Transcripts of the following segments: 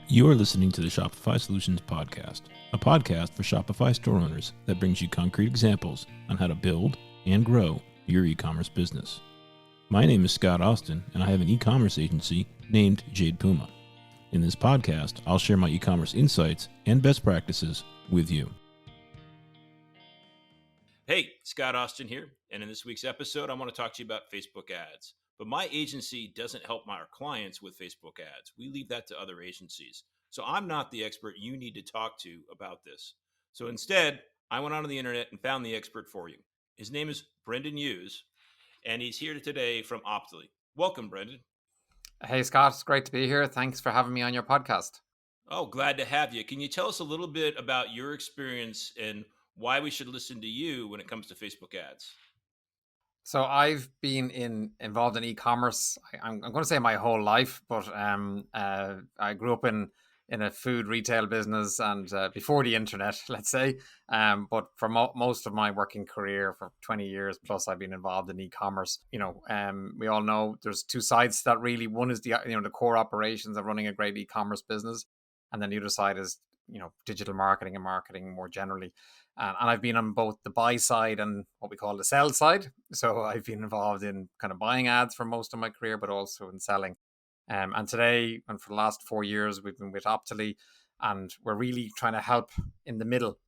You are listening to the Shopify Solutions Podcast, a podcast for Shopify store owners that brings you concrete examples on how to build and grow your e-commerce business. My name is Scott Austin, and I have an e-commerce agency named Jade Puma. In this podcast, I'll share my e-commerce insights and best practices with you. Hey, Scott Austin here, and in this week's episode, I want to talk to you about Facebook ads. But my agency doesn't help our clients with Facebook ads. We leave that to other agencies. So I'm not the expert you need to talk to about this. So instead, I went onto the internet and found the expert for you. His name is Brendan Hughes, and he's here today from Optly. Welcome, Brendan. Hey, Scott. It's great to be here. Thanks for having me on your podcast. Oh, glad to have you. Can you tell us a little bit about your experience and why we should listen to you when it comes to Facebook ads? So I've been involved in e-commerce. I'm going to say my whole life, but I grew up in a food retail business and before the internet, let's say. But for most of my working career, for 20 years plus, I've been involved in e-commerce. We all know there's two sides to that really. One is the core operations of running a great e-commerce business, and then the other side is digital marketing and marketing more generally. And I've been on both the buy side and what we call the sell side. So I've been involved in kind of buying ads for most of my career, but also in selling. And today, and for the last 4 years, we've been with Optly, and we're really trying to help in the middle,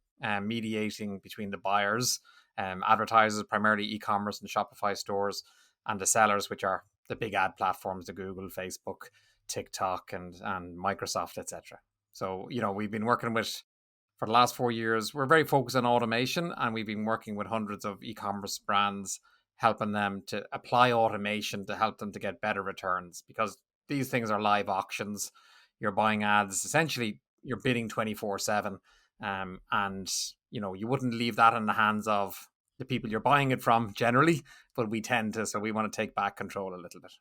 mediating between the buyers, advertisers, primarily e-commerce and Shopify stores, and the sellers, which are the big ad platforms, the Google, Facebook, TikTok, and Microsoft, etc. So, we've been working with, for the last 4 years, we're very focused on automation, and we've been working with hundreds of e-commerce brands, helping them to apply automation to help them to get better returns, because these things are live auctions. You're buying ads, essentially you're bidding 24/7. And you wouldn't leave that in the hands of the people you're buying it from generally, but we tend to, so we want to take back control a little bit.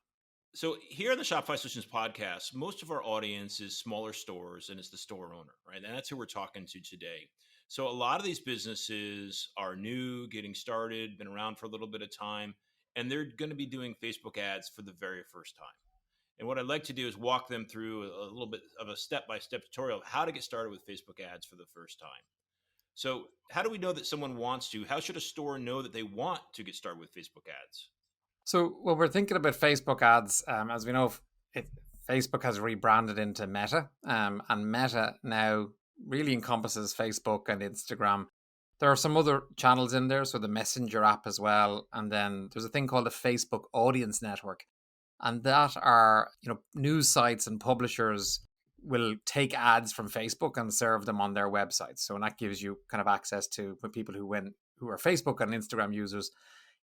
So here on the Shopify Solutions podcast, most of our audience is smaller stores and it's the store owner, right? And that's who we're talking to today. So a lot of these businesses are new, getting started, been around for a little bit of time, and they're going to be doing Facebook ads for the very first time. And what I'd like to do is walk them through a little bit of a step-by-step tutorial of how to get started with Facebook ads for the first time. So how do we know that someone wants to? How should a store know that they want to get started with Facebook ads? So when we're thinking about Facebook ads, as we know, Facebook has rebranded into Meta, and Meta now really encompasses Facebook and Instagram. There are some other channels in there, so the Messenger app as well, and then there's a thing called the Facebook Audience Network, and that are news sites and publishers will take ads from Facebook and serve them on their websites. So that gives you kind of access to people who are Facebook and Instagram users.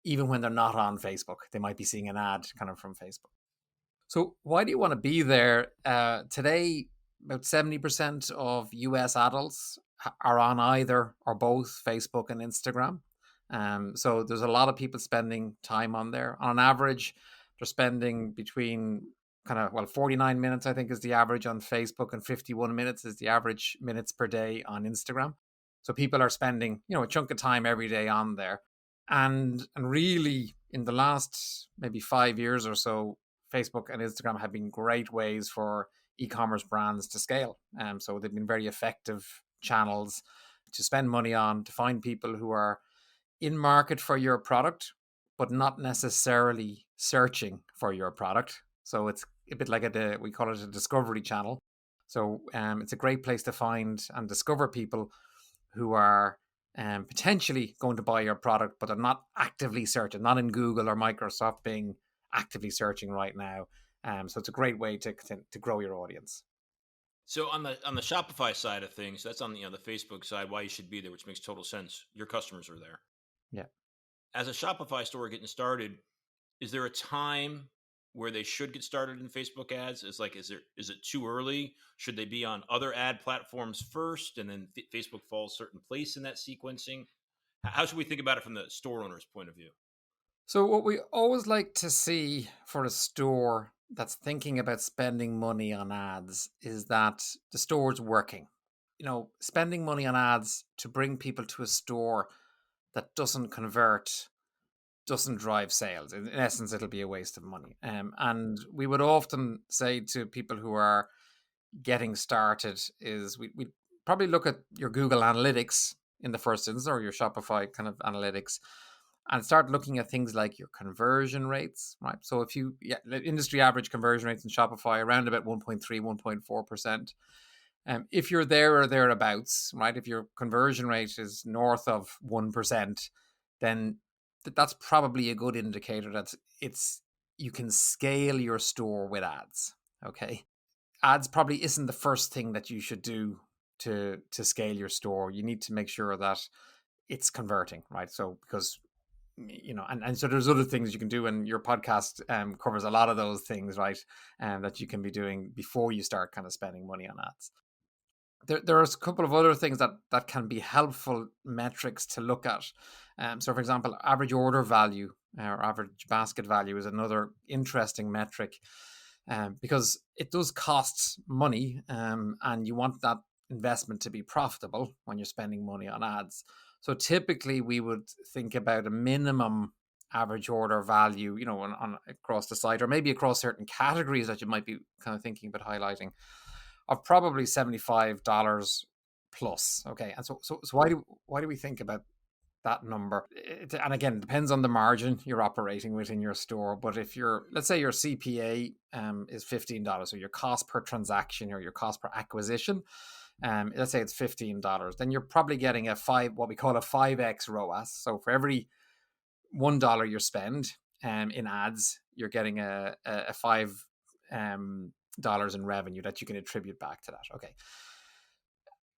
Even when they're not on Facebook, they might be seeing an ad kind of from Facebook. So why do you want to be there? Today, about 70% of US adults are on either or both Facebook and Instagram. So there's a lot of people spending time on there. On average, they're spending between 49 minutes, I think, is the average on Facebook, and 51 minutes is the average minutes per day on Instagram. So people are spending, a chunk of time every day on there. And really, in the last maybe 5 years or so, Facebook and Instagram have been great ways for e-commerce brands to scale. So they've been very effective channels to spend money on, to find people who are in market for your product, but not necessarily searching for your product. So it's a bit like we call it a discovery channel. So it's a great place to find and discover people who are potentially going to buy your product, but they're not actively searching, not in Google or Microsoft Bing actively searching right now. So it's a great way to grow your audience. So on the Shopify side of things, that's on the Facebook side, why you should be there, which makes total sense. Your customers are there. Yeah. As a Shopify store getting started, is there a time where they should get started in Facebook ads? Is it too early? Should they be on other ad platforms first and then Facebook falls certain place in that sequencing? How should we think about it from the store owner's point of view? So what we always like to see for a store that's thinking about spending money on ads is that the store's working. Spending money on ads to bring people to a store that doesn't convert, doesn't drive sales. In essence, it'll be a waste of money. And we would often say to people who are getting started is we probably look at your Google Analytics in the first instance, or your Shopify kind of analytics, and start looking at things like your conversion rates, right? So if you, yeah, industry average conversion rates in Shopify around about 1.3, 1.4%. If you're there or thereabouts, right? If your conversion rate is north of 1%, then that's probably a good indicator that it's you can scale your store with ads. Okay. Ads probably isn't the first thing that you should do to scale your store. You need to make sure that it's converting, right? So because and so there's other things you can do, and your podcast covers a lot of those things, right? That you can be doing before you start kind of spending money on ads. There are a couple of other things that can be helpful metrics to look at. So, for example, average order value or average basket value is another interesting metric, because it does cost money, and you want that investment to be profitable when you're spending money on ads. So typically, we would think about a minimum average order value, on across the site, or maybe across certain categories that you might be kind of thinking about highlighting, of probably $75 plus. Okay, and so why do we think about that number? And again, it depends on the margin you're operating within your store. But if let's say your CPA is $15, so your cost per transaction or your cost per acquisition, let's say it's $15, then you're probably getting what we call a 5x ROAS. So for every $1 you spend in ads, you're getting a $5 in revenue that you can attribute back to that. Okay,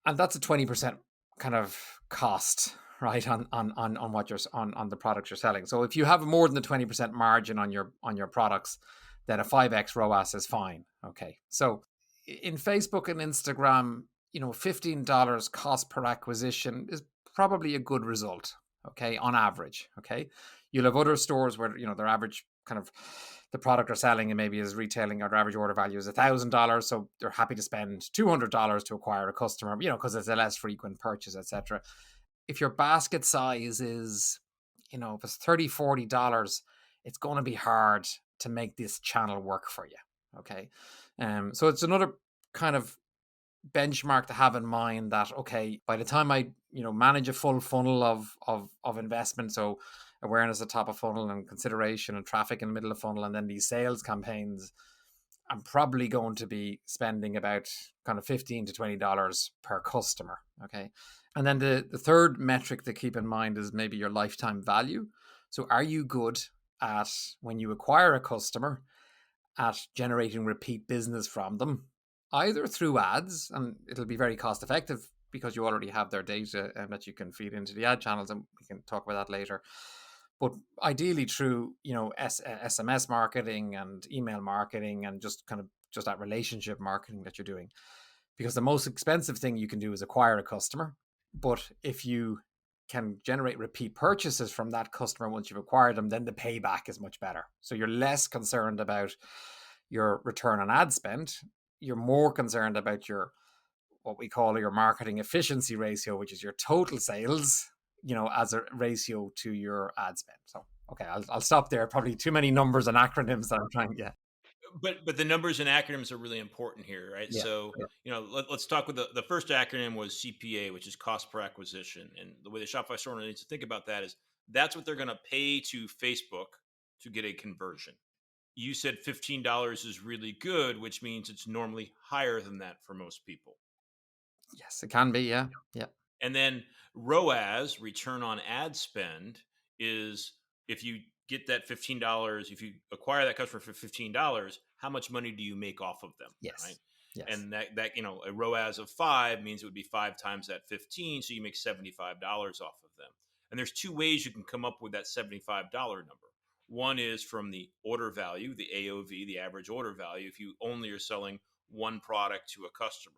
and that's a 20% kind of cost, right, on what you're on the products you're selling. So if you have more than the 20% margin on your products, then a 5x ROAS is fine. Okay, so in Facebook and Instagram, $15 cost per acquisition is probably a good result. Okay, on average. Okay, you'll have other stores where their average kind of the product they're selling and maybe is retailing, or their average order value is $1,000, so they're happy to spend $200 to acquire a customer, because it's a less frequent purchase, etc. If your basket size is, if it's $30-$40, it's going to be hard to make this channel work for you. Okay, so it's another kind of benchmark to have in mind, that okay, by the time I manage a full funnel of investment, so awareness at top of funnel and consideration and traffic in the middle of funnel, and then these sales campaigns, I'm probably going to be spending about kind of $15 to $20 per customer. Okay, and then the third metric to keep in mind is maybe your lifetime value. So are you good at, when you acquire a customer, at generating repeat business from them, either through ads, and it'll be very cost effective because you already have their data and that you can feed into the ad channels, and we can talk about that later. But ideally through SMS marketing and email marketing, and just that relationship marketing that you're doing, because the most expensive thing you can do is acquire a customer. But if you can generate repeat purchases from that customer once you've acquired them, then the payback is much better. So you're less concerned about your return on ad spend. You're more concerned about your, what we call your marketing efficiency ratio, which is your total sales, as a ratio to your ad spend. So, okay, I'll stop there. Probably too many numbers and acronyms that I'm trying to get. But the numbers and acronyms are really important here, right? Yeah. So, let's talk with the first acronym was CPA, which is cost per acquisition. And the way the Shopify store owner needs to think about that is that's what they're going to pay to Facebook to get a conversion. You said $15 is really good, which means it's normally higher than that for most people. Yes, it can be. Yeah. Yeah. And then ROAS, return on ad spend, is if you get that $15, if you acquire that customer for $15, how much money do you make off of them? Right. Yes. Yes. And that a ROAS of 5 means it would be 5 times that 15, so you make $75 off of them. And there's two ways you can come up with that $75 number. One is from the order value, the AOV, the average order value, if you only are selling one product to a customer.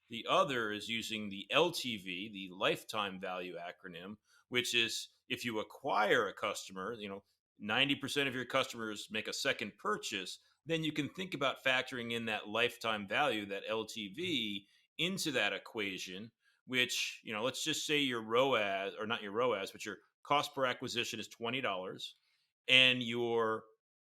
The other is using the LTV, the lifetime value acronym, which is if you acquire a customer, 90% of your customers make a second purchase, then you can think about factoring in that lifetime value, that LTV, into that equation, which, let's just say your ROAS, or not your ROAS, but your cost per acquisition is $20, and your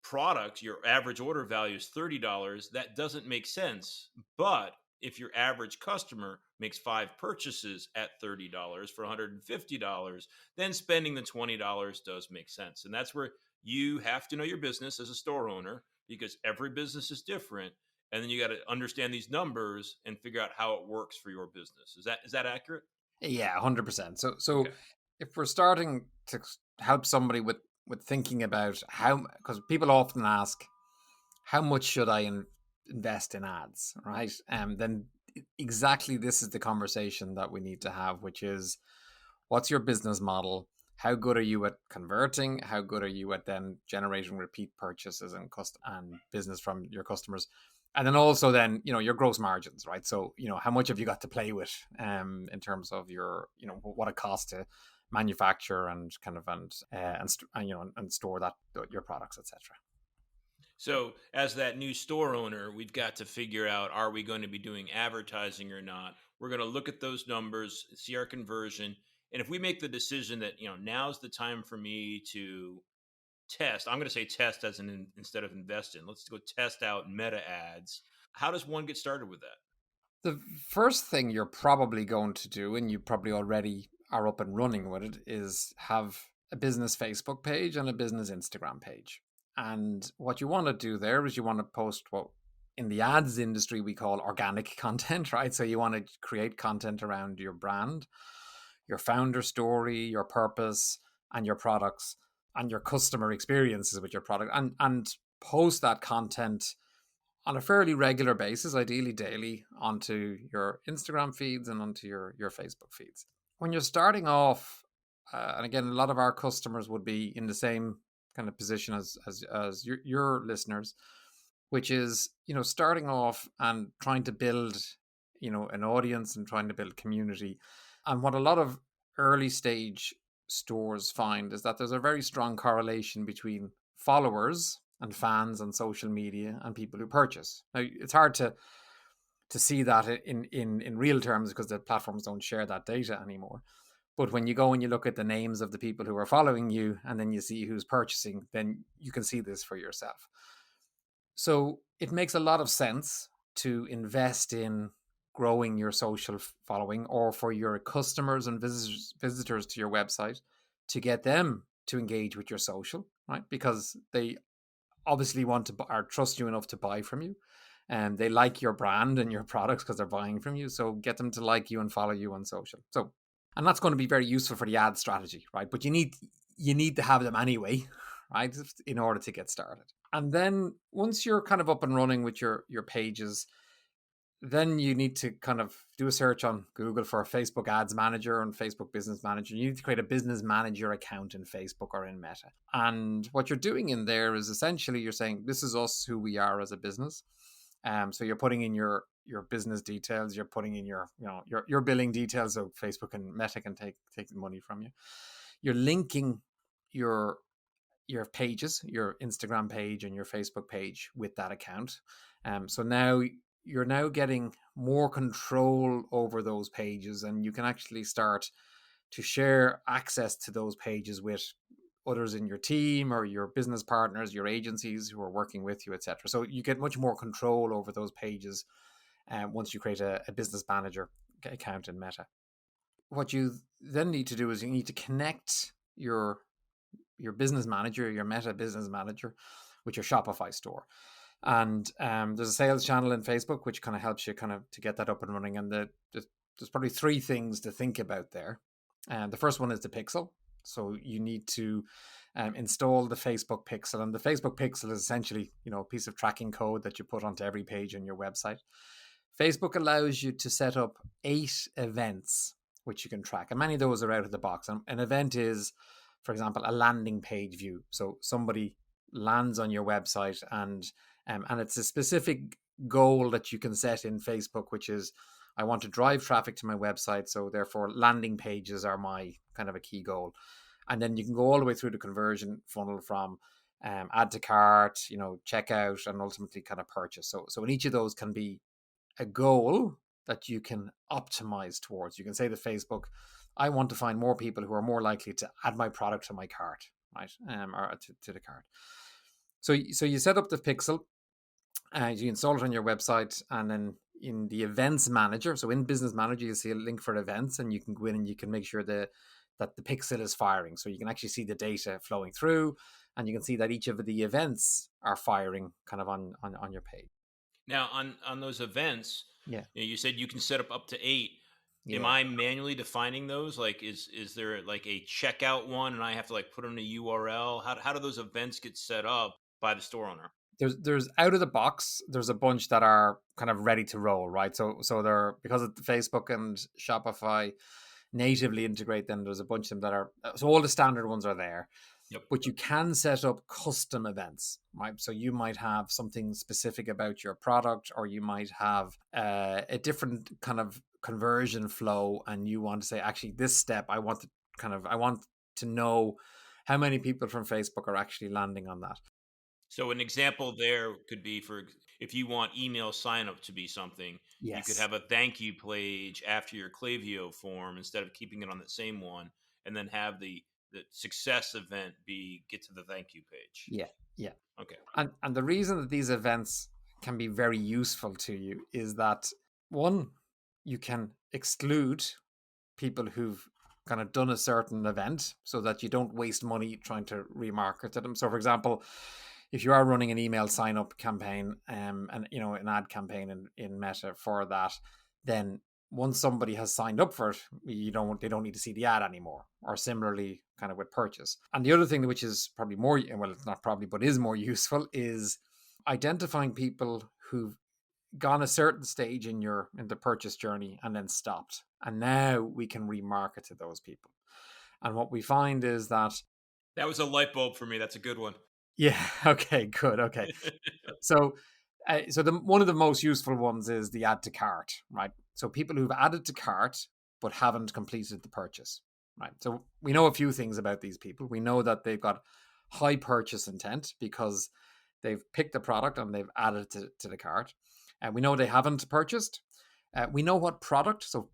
product, your average order value is $30. That doesn't make sense. But if your average customer makes 5 purchases at $30 for $150, then spending the $20 does make sense. And that's where you have to know your business as a store owner, because every business is different. And then you got to understand these numbers and figure out how it works for your business. Is that accurate? Yeah, 100%. So Okay. if we're starting to help somebody with thinking about how, because people often ask, how much should I invest in ads, right? Then exactly this is the conversation that we need to have, which is, what's your business model? How good are you at converting? How good are you at then generating repeat purchases and business from your customers? And then also then, your gross margins, right? So, how much have you got to play with in terms of your, what it costs to manufacture and kind of and store that your products, etc. So, as that new store owner, we've got to figure out, are we going to be doing advertising or not? We're going to look at those numbers, see our conversion. And if we make the decision that, now's the time for me to test, I'm going to say test instead of invest in. Let's go test out meta ads. How does one get started with that? The first thing you're probably going to do, and you probably already are up and running with it, is have a business Facebook page and a business Instagram page. And what you want to do there is you want to post what in the ads industry we call organic content, right? So you want to create content around your brand, your founder story, your purpose, and your products, and your customer experiences with your product, and post that content on a fairly regular basis, ideally daily, onto your Instagram feeds and onto your Facebook feeds. When you're starting off, and again, a lot of our customers would be in the same kind of position as your listeners, which is, starting off and trying to build, an audience and trying to build community. And what a lot of early stage stores find is that there's a very strong correlation between followers and fans on social media and people who purchase. Now, it's hard to see that in real terms because the platforms don't share that data anymore. But when you go and you look at the names of the people who are following you and then you see who's purchasing, then you can see this for yourself. So it makes a lot of sense to invest in growing your social following, or for your customers and visitors to your website, to get them to engage with your social, right? Because they obviously want to or trust you enough to buy from you, and they like your brand and your products because they're buying from you. So get them to like you and follow you on social. So, and that's going to be very useful for the ad strategy, right? But you need to have them anyway, right, in order to get started. And then once you're kind of up and running with your pages, then you need to kind of do a search on Google for Facebook Ads Manager and Facebook Business Manager. You need to create a business manager account in Facebook or in Meta. And what you're doing in there is essentially you're saying, this is us, who we are as a business. So you're putting in your business details, you're putting in your billing details, so Facebook and Meta can take the money from you. You're linking your pages, your Instagram page and your Facebook page, with that account. So now you're now getting more control over those pages, and you can actually start to share access to those pages with others in your team or your business partners, your agencies who are working with you, etc. So you get much more control over those pages once you create a business manager account in Meta. What you then need to do is you need to connect your business manager, your Meta business manager, with your Shopify store. And there's a sales channel in Facebook which kind of helps you kind of to get that up and running. And there's probably three things to think about there. The first one is the pixel. So you need to install the Facebook pixel, and the Facebook pixel is essentially a piece of tracking code that you put onto every page on your website. Facebook allows you to set up 8 events which you can track, and many of those are out of the box. And an event is, for example, a landing page view. So somebody lands on your website, and it's a specific goal that you can set in Facebook, which is, I want to drive traffic to my website, so therefore landing pages are my kind of a key goal. And then you can go all the way through the conversion funnel from add to cart, checkout, and ultimately kind of purchase. So in each of those can be a goal that you can optimize towards. You can say to Facebook, I want to find more people who are more likely to add my product to my cart, right? Or to the cart. So you set up the pixel, you install it on your website, and then in the events manager. So in Business Manager, you see a link for events, and you can go in and you can make sure that the pixel is firing. So you can actually see the data flowing through, and you can see that each of the events are firing kind of on your page. Now, on those events, Yeah. you said you can set up to 8. Am Yeah. I manually defining those? Like, is there like a checkout one, and I have to like put in a URL? How do those events get set up by the store owner? There's out of the box, there's a bunch that are kind of ready to roll, right? So they're, because of Facebook and Shopify natively integrate them, there's a bunch of them that are, so all the standard ones are there. Yep. But you can set up custom events, right? So you might have something specific about your product, or you might have a different kind of conversion flow, and you want to say, actually, this step, I want to know how many people from Facebook are actually landing on that. So an example there could be for if you want email sign up to be something, you could Yes. have a thank you page after your Klaviyo form instead of keeping it on the same one, and then have the success event be get to the thank you page. Yeah. Yeah. Okay. And the reason that these events can be very useful to you is that, one, you can exclude people who've kind of done a certain event, so that you don't waste money trying to remarket to them. So, for example, if you are running an email sign up campaign, and an ad campaign in Meta for that, then once somebody has signed up for it, they don't need to see the ad anymore. Or similarly, kind of with purchase. And the other thing, which is probably more, well, it's not probably, but is more useful, is identifying people who've gone a certain stage in the purchase journey and then stopped, and now we can remarket to those people. And what we find is that, That was a light bulb for me. That's a good one. yeah, okay, good, okay. So one of the most useful ones is the add to cart, right? So people who've added to cart but haven't completed the purchase, right? So we know a few things about these people. We know that they've got high purchase intent because they've picked the product and they've added to the cart. And we know they haven't purchased. We know what product. So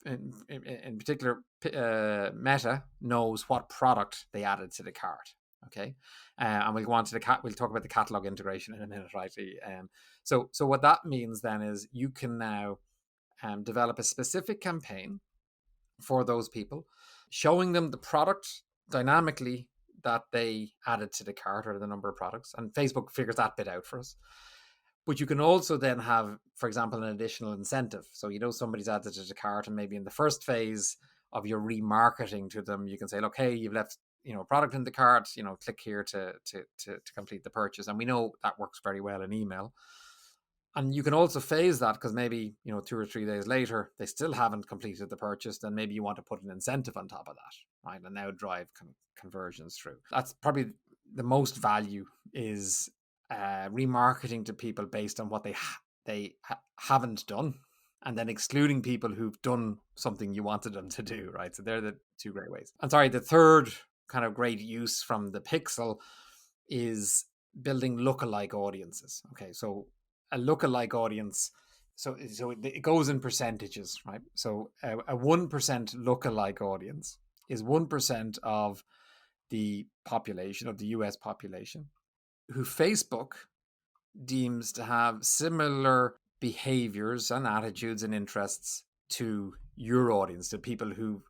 in particular, Meta knows what product they added to the cart. Okay, and we'll go on to we'll talk about the catalog integration in a minute, right? So what that means then is you can now develop a specific campaign for those people, showing them the product dynamically that they added to the cart, or the number of products, and Facebook figures that bit out for us. But you can also then have, for example, an additional incentive. So somebody's added to the cart, and maybe in the first phase of your remarketing to them, you can say, look, hey, you've left a product in the cart, click here to complete the purchase. And we know that works very well in email. And you can also phase that, because maybe 2 or 3 days later they still haven't completed the purchase. Then maybe you want to put an incentive on top of that, right, and now drive conversions through. That's probably the most value, is remarketing to people based on what they haven't done, and then excluding people who've done something you wanted them to do, right? So they're the two great ways. And sorry, the third kind of great use from the pixel is building lookalike audiences. Okay, so a lookalike audience, so it goes in percentages, right? So a 1% lookalike audience is 1% of the population, of the US population, who Facebook deems to have similar behaviors and attitudes and interests to your audience, to people who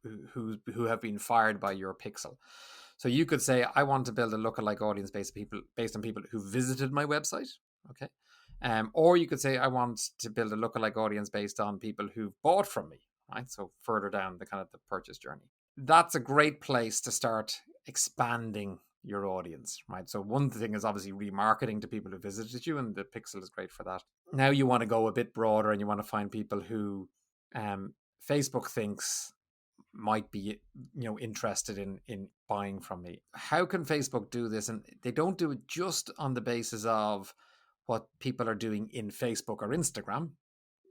have been fired by your pixel. So you could say, I want to build a lookalike audience based on people who visited my website, okay? Or you could say, I want to build a lookalike audience based on people who've bought from me, right? So further down the kind of the purchase journey. That's a great place to start expanding your audience, right? So one thing is obviously remarketing to people who visited you, and the pixel is great for that. Now you want to go a bit broader, and you want to find people who Facebook thinks might be interested in buying from me. How can Facebook do this? And they don't do it just on the basis of what people are doing in Facebook or Instagram.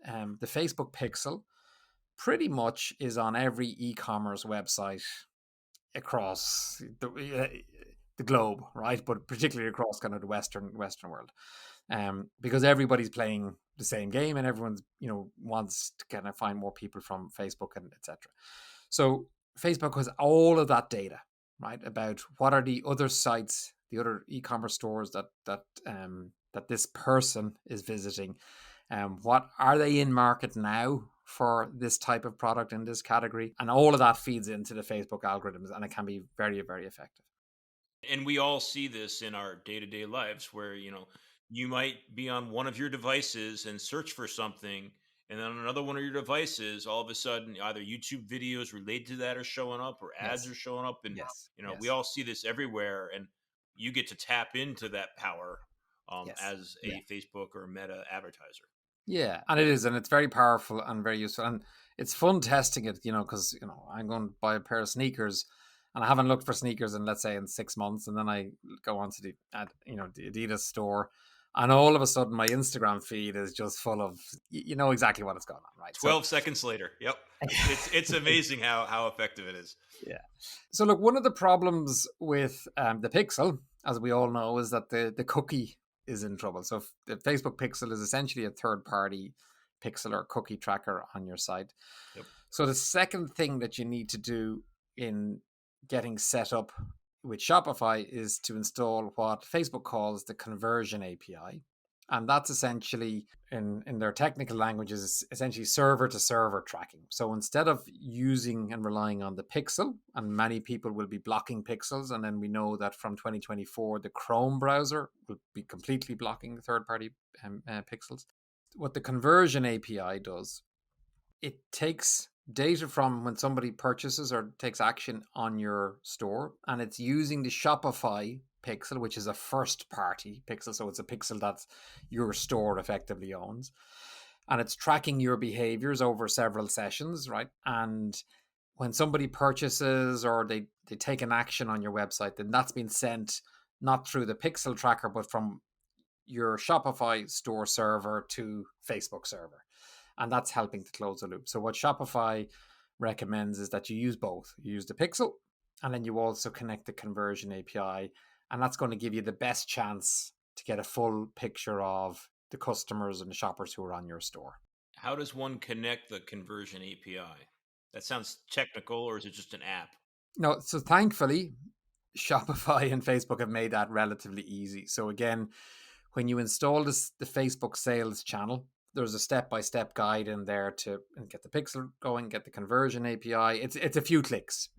The Facebook pixel pretty much is on every e-commerce website across the globe, right? But particularly across kind of the Western world, because everybody's playing the same game, and everyone's wants to kind of find more people from Facebook and etc. So Facebook has all of that data, right, about what are the other sites, the other e-commerce stores that this person is visiting, What are they in market now for this type of product in this category? And all of that feeds into the Facebook algorithms, and it can be very, very effective. And we all see this in our day-to-day lives where, you might be on one of your devices and search for something, and then on another one of your devices, all of a sudden either YouTube videos related to that are showing up or ads Yes, are showing up. And yes, we yes, all see this everywhere, and you get to tap into that power yes. as Yeah. a Facebook or Meta advertiser. Yeah, and it is, and it's very powerful and very useful, and it's fun testing it. Because I'm going to buy a pair of sneakers, and I haven't looked for sneakers in, let's say, in 6 months, and then I go onto the Adidas store, and all of a sudden my Instagram feed is just full of you know exactly what is going on, right? So 12 seconds later. Yep. It's amazing how effective it is. yeah. So look, one of the problems with the Pixel, as we all know, is that the cookie is in trouble. So the Facebook Pixel is essentially a third-party pixel or cookie tracker on your site. Yep. So the second thing that you need to do in getting set up with Shopify is to install what Facebook calls the conversion API. And that's essentially, in their technical languages, essentially server to server tracking. So instead of using and relying on the pixel, and many people will be blocking pixels, and then we know that from 2024, the Chrome browser will be completely blocking third-party pixels. What the conversion API does, it takes data from when somebody purchases or takes action on your store, and it's using the Shopify pixel, which is a first party pixel. So it's a pixel that your store effectively owns. And it's tracking your behaviors over several sessions, right? And when somebody purchases or they take an action on your website, then that's been sent not through the pixel tracker, but from your Shopify store server to Facebook server. And that's helping to close the loop. So what Shopify recommends is that you use both. You use the pixel, and then you also connect the conversion API, and that's going to give you the best chance to get a full picture of the customers and the shoppers who are on your store. How does one connect the conversion API? That sounds technical, or is it just an app? No, so thankfully, Shopify and Facebook have made that relatively easy. So again, when you install the Facebook sales channel, there's a step-by-step guide in there to get the pixel going, get the conversion API. It's a few clicks.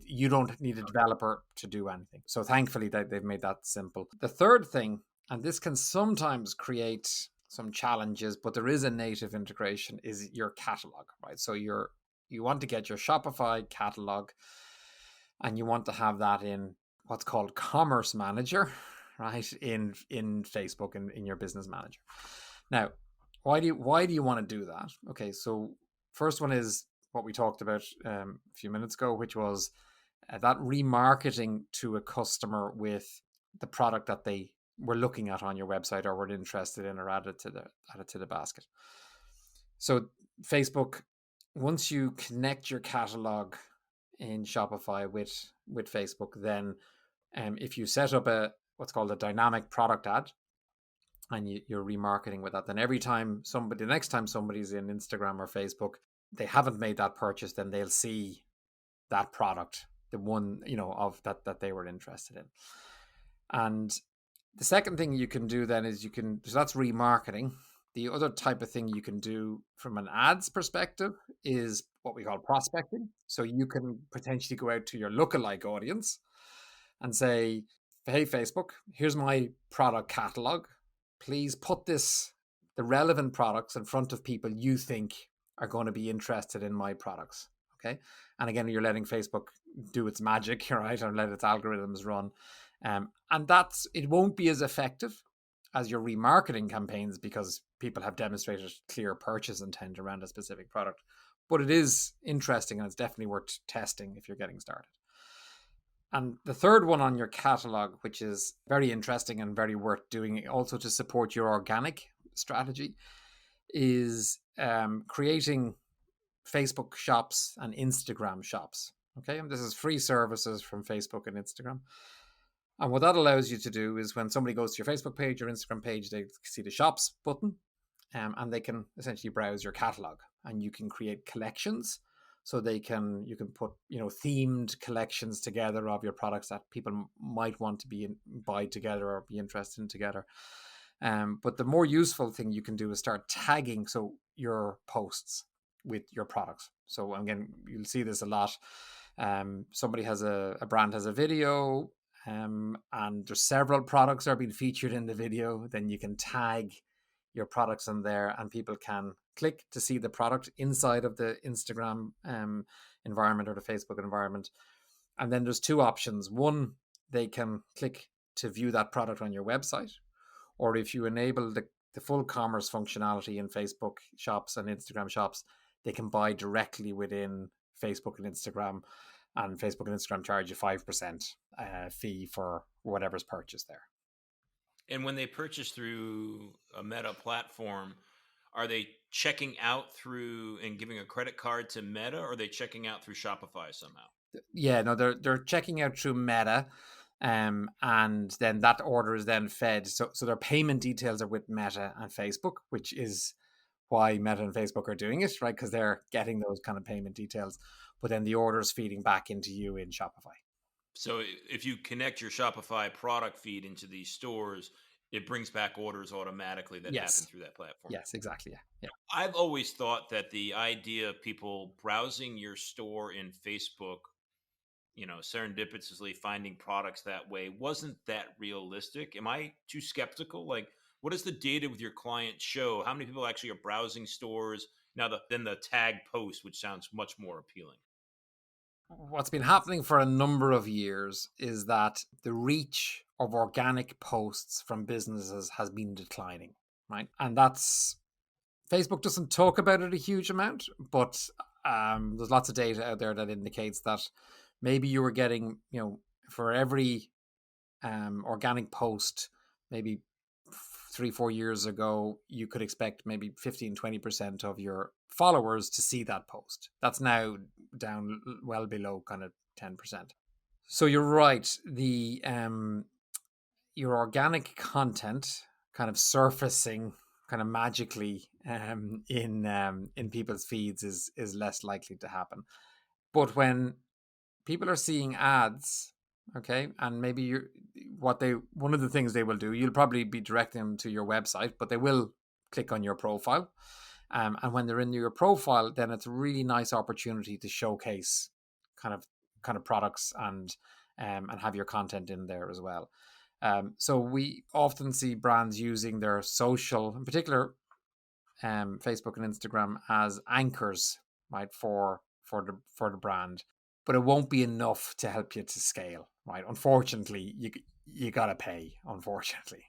You don't need a developer to do anything. So thankfully they've made that simple. The third thing, and this can sometimes create some challenges, but there is a native integration, is your catalog, right? So you want to get your Shopify catalog, and you want to have that in what's called Commerce Manager, right? In Facebook and in your Business Manager. Now, why do you want to do that? Okay, so first one is what we talked about a few minutes ago, which was that remarketing to a customer with the product that they were looking at on your website or were interested in or added to the basket. So Facebook, once you connect your catalog in Shopify with Facebook, then if you set up what's called a dynamic product ad, and you're remarketing with that, then the next time somebody's in Instagram or Facebook, they haven't made that purchase, then they'll see that product, the one of that they were interested in. And the second thing you can do then is so that's remarketing. The other type of thing you can do from an ads perspective is what we call prospecting. So you can potentially go out to your lookalike audience and say, hey, Facebook, here's my product catalog. Please put the relevant products in front of people you think are going to be interested in my products. Okay. And again, you're letting Facebook do its magic, right? Or let its algorithms run. And it won't be as effective as your remarketing campaigns because people have demonstrated clear purchase intent around a specific product. But it is interesting, and it's definitely worth testing if you're getting started. And the third one on your catalog, which is very interesting and very worth doing also to support your organic strategy, is creating Facebook shops and Instagram shops. Okay, and this is free services from Facebook and Instagram. And what that allows you to do is when somebody goes to your Facebook page or Instagram page, they see the shops button, and they can essentially browse your catalog, and you can create collections. So you can put themed collections together of your products that people might want to buy together or be interested in together. But the more useful thing you can do is start tagging your posts with your products. So again, you'll see this a lot. Somebody has a brand has a video, and there's several products that are being featured in the video. Then you can tag your products in there, and people can click to see the product inside of the Instagram environment or the Facebook environment. And then there's two options. One, they can click to view that product on your website, or if you enable the full commerce functionality in Facebook shops and Instagram shops, they can buy directly within Facebook and Instagram. And Facebook and Instagram charge you 5% fee for whatever's purchased there. And when they purchase through a Meta platform, are they checking out through and giving a credit card to Meta, or are they checking out through Shopify somehow? Yeah, no, they're checking out through Meta, and then that order is then fed. So their payment details are with Meta and Facebook, which is why Meta and Facebook are doing it, right? Because they're getting those kind of payment details, but then the order is feeding back into you in Shopify. So if you connect your Shopify product feed into these stores, it brings back orders automatically that happen Yes, through that platform. yes, exactly. Yeah. I've always thought that the idea of people browsing your store in Facebook, serendipitously finding products that way wasn't that realistic. Am I too skeptical? Like, what does the data with your clients show? How many people actually are browsing stores now? Then the tag post, which sounds much more appealing. What's been happening for a number of years is that the reach of organic posts from businesses has been declining, right? And that's Facebook doesn't talk about it a huge amount, but there's lots of data out there that indicates that maybe you were getting, for every organic post, maybe 3-4 years ago, you could expect maybe 15-20% of your followers to see that post. That's now down well below kind of 10%. So you're right. The your organic content kind of surfacing kind of magically in people's feeds is less likely to happen. But when people are seeing ads, okay, and maybe one of the things they will do, you'll probably be directing them to your website, but they will click on your profile. And when they're in your profile, then it's a really nice opportunity to showcase kind of products and have your content in there as well. So we often see brands using their social, in particular, Facebook and Instagram, as anchors, right, for the brand. But it won't be enough to help you to scale, right? Unfortunately, you gotta pay. Unfortunately.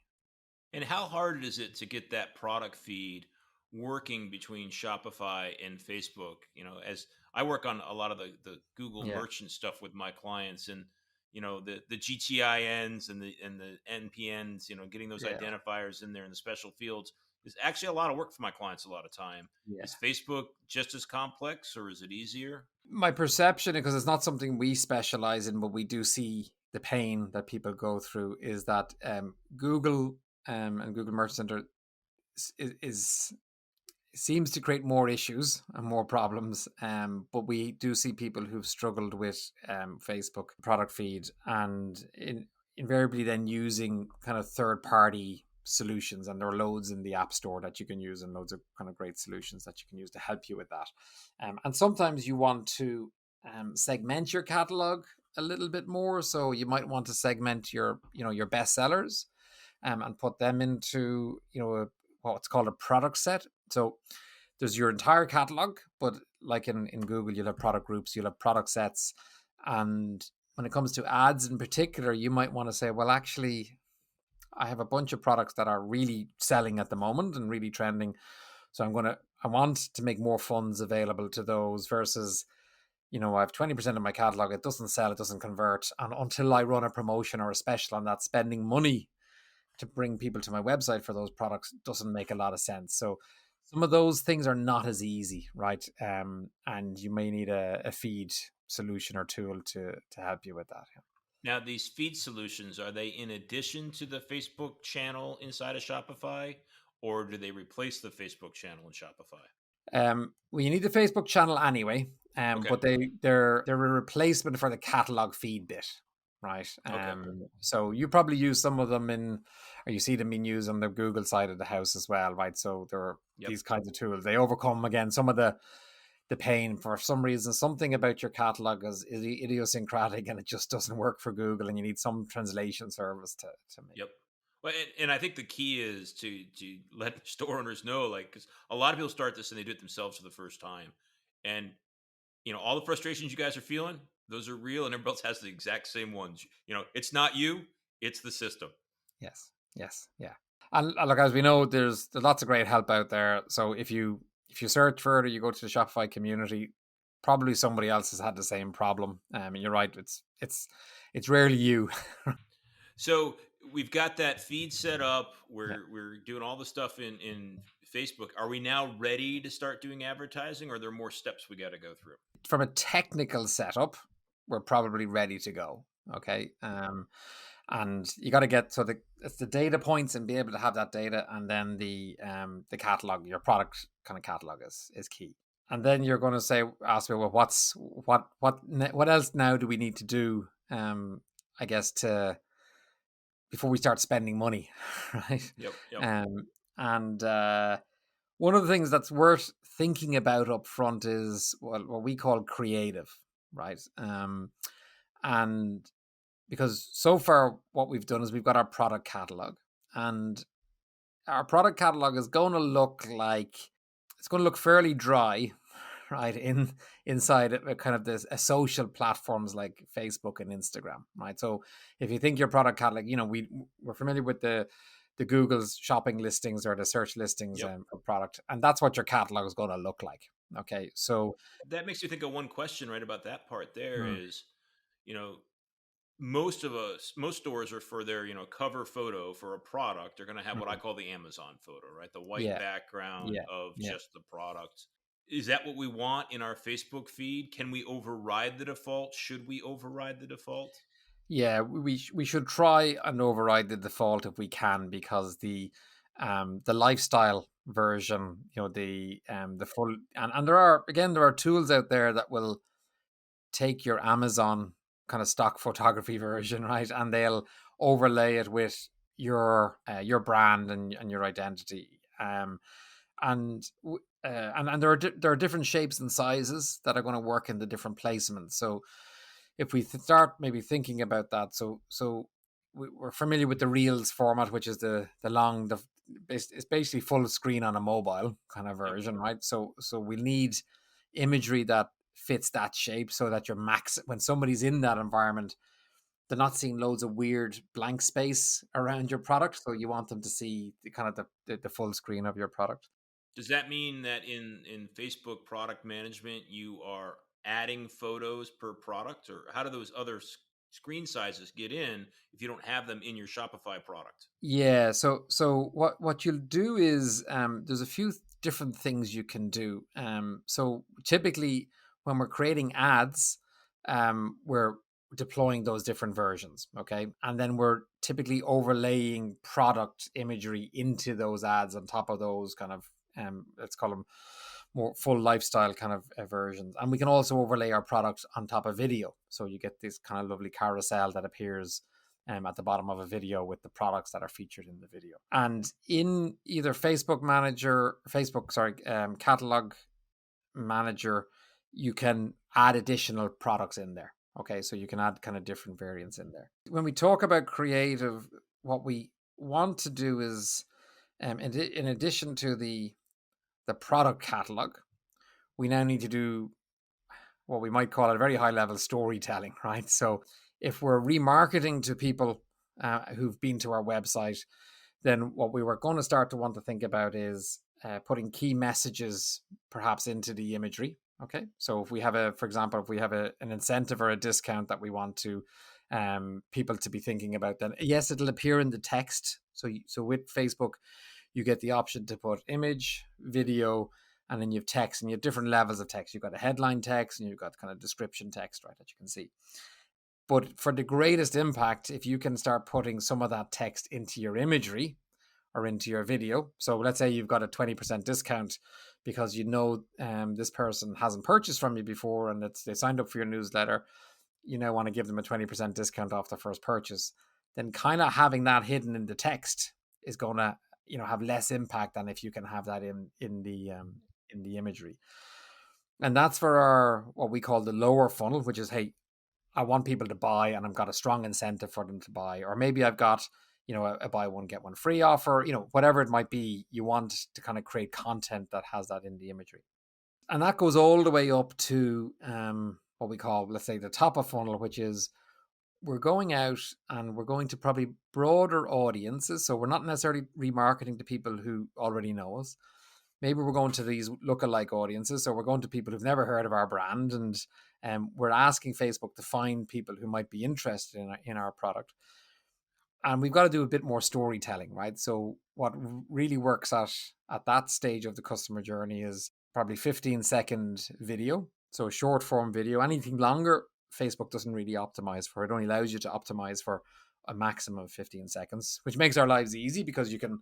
And how hard is it to get that product feed working between Shopify and Facebook? As I work on a lot of the Google Yeah. merchant stuff with my clients, and the GTINs and the NPNs, getting those Yeah. identifiers in there in the special fields is actually a lot of work for my clients a lot of time. Yeah. Is Facebook just as complex, or is it easier? My perception, because it's not something we specialize in, but we do see the pain that people go through, is that Google and Google Merchant Center is seems to create more issues and more problems. But we do see people who've struggled with Facebook product feed, and invariably then using kind of third party solutions, and there are loads in the app store that you can use, and loads of kind of great solutions that you can use to help you with that. And sometimes you want to segment your catalog a little bit more, so you might want to segment your best sellers and put them into what's called a product set. So there's your entire catalog, but like in Google, you'll have product groups, you'll have product sets. And when it comes to ads in particular, you might want to say, well, actually, I have a bunch of products that are really selling at the moment and really trending. So I want to make more funds available to those versus, I have 20% of my catalog. It doesn't sell, it doesn't convert. And until I run a promotion or a special on that, spending money to bring people to my website for those products doesn't make a lot of sense. So some of those things are not as easy, right? And you may need a feed solution or tool to help you with that. Now, these feed solutions, are they in addition to the Facebook channel inside of Shopify, or do they replace the Facebook channel in Shopify? Well, you need the Facebook channel anyway, Okay. but they're a replacement for the catalog feed bit, right? Okay. So you probably use some of them or you see them being used on the Google side of the house as well, right? So there are Yep. these kinds of tools. They overcome again some of the pain. For some reason, something about your catalog is idiosyncratic and it just doesn't work for Google, and you need some translation service to make. Yep. Well, and I think the key is to let store owners know, like, because a lot of people start this and they do it themselves for the first time, and all the frustrations you guys are feeling, those are real, and everybody else has the exact same ones. It's not you, it's the system. Yes, yes, yeah. And look, as we know, there's lots of great help out there. So if you search further, you go to the Shopify community, probably somebody else has had the same problem. And you're right, it's rarely you. So we've got that feed set up. Yeah. We're doing all the stuff in Facebook. Are we now ready to start doing advertising, or are there more steps we got to go through? From a technical setup, we're probably ready to go. Okay. And you got to get it's the data points and be able to have that data, and then the catalog, your product kind of catalog is key. And then you're going to ask me, well, what else now do we need to do? I guess before we start spending money, right? Yep. Yep. And one of the things that's worth thinking about up front is what we call creative, right? And because so far what we've done is we've got our product catalog, and our product catalog is going to look fairly dry, right? Inside a kind of this social platforms like Facebook and Instagram, right? So if you think your product catalog, we're familiar with the Google's shopping listings or the search listings Yep. for product, and that's what your catalog is going to look like. Okay, so That makes me think of one question right about that part. There is, you know, most stores are for their cover photo for a product. They're going to have what I call the Amazon photo, right? The white yeah, background yeah, of yeah. just the product. Is that what we want in our Facebook feed? Can we override the default? Should we override the default? Yeah, we should try and override the default if we can, because the lifestyle version, the full, and there are tools out there that will take your Amazon kind of stock photography version, right, and they'll overlay it with your brand and your identity. And there are different shapes and sizes that are going to work in the different placements. So if we start maybe thinking about that, we're familiar with the Reels format, which is the long, it's basically full screen on a mobile kind of Yep. version, right? So we need imagery that fits that shape, so that when somebody's in that environment, they're not seeing loads of weird blank space around your product. So you want them to see the kind of the full screen of your product. Does that mean that in Facebook product management, you are adding photos per product, or how do those other screen sizes get in if you don't have them in your Shopify product? Yeah, so what you'll do is there's a few different things you can do. So typically when we're creating ads, we're deploying those different versions, okay? And then we're typically overlaying product imagery into those ads on top of those kind of let's call them more full lifestyle kind of versions. And we can also overlay our product on top of video, so you get this kind of lovely carousel that appears at the bottom of a video with the products that are featured in the video. And in either catalog manager, you can add additional products in there. Okay, so you can add kind of different variants in there. When we talk about creative, what we want to do is, in addition to the product catalog, we now need to do what we might call a very high level storytelling, right? So if we're remarketing to people who've been to our website, then what we were going to start to want to think about is putting key messages perhaps into the imagery. Okay, so if we have for example, if we have an incentive or a discount that we want to people to be thinking about, then yes, it'll appear in the text. So with Facebook, you get the option to put image, video, and then you have text, and you have different levels of text. You've got a headline text and you've got kind of description text, right, that you can see. But for the greatest impact, if you can start putting some of that text into your imagery or into your video. So let's say you've got a 20% discount because this person hasn't purchased from you before, and they signed up for your newsletter. You now want to give them a 20% discount off their first purchase. Then kind of having that hidden in the text is going to, have less impact than if you can have that in the imagery. And that's for our what we call the lower funnel, which is, hey, I want people to buy and I've got a strong incentive for them to buy. Or maybe I've got, a buy one, get one free offer, whatever it might be. You want to kind of create content that has that in the imagery. And that goes all the way up to what we call, let's say, the top of funnel, which is we're going out and we're going to probably broader audiences. So we're not necessarily remarketing to people who already know us. Maybe we're going to these lookalike audiences. So we're going to people who've never heard of our brand, and we're asking Facebook to find people who might be interested in our product. And we've got to do a bit more storytelling, right? So what really works at that stage of the customer journey is probably 15-second video. So a short form video. Anything longer, Facebook doesn't really optimize for. It only allows you to optimize for a maximum of 15 seconds, which makes our lives easy because you can,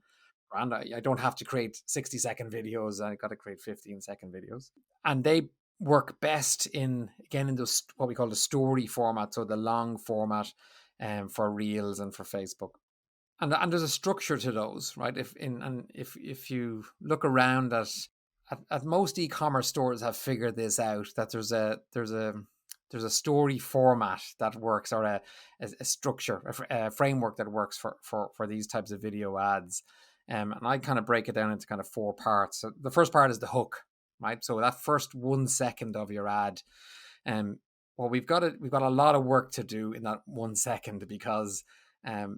I don't have to create 60-second videos. I got to create 15-second videos. And they work best in those, what we call the story format. So the long format for Reels and for Facebook. And there's a structure to those, right? If you look around at most e-commerce stores have figured this out, that there's a story format that works, or a structure, a framework that works for these types of video ads. And I kind of break it down into kind of 4 parts. So the first part is the hook, right? So that first 1 second of your ad, well, we've got a lot of work to do in that 1 second, because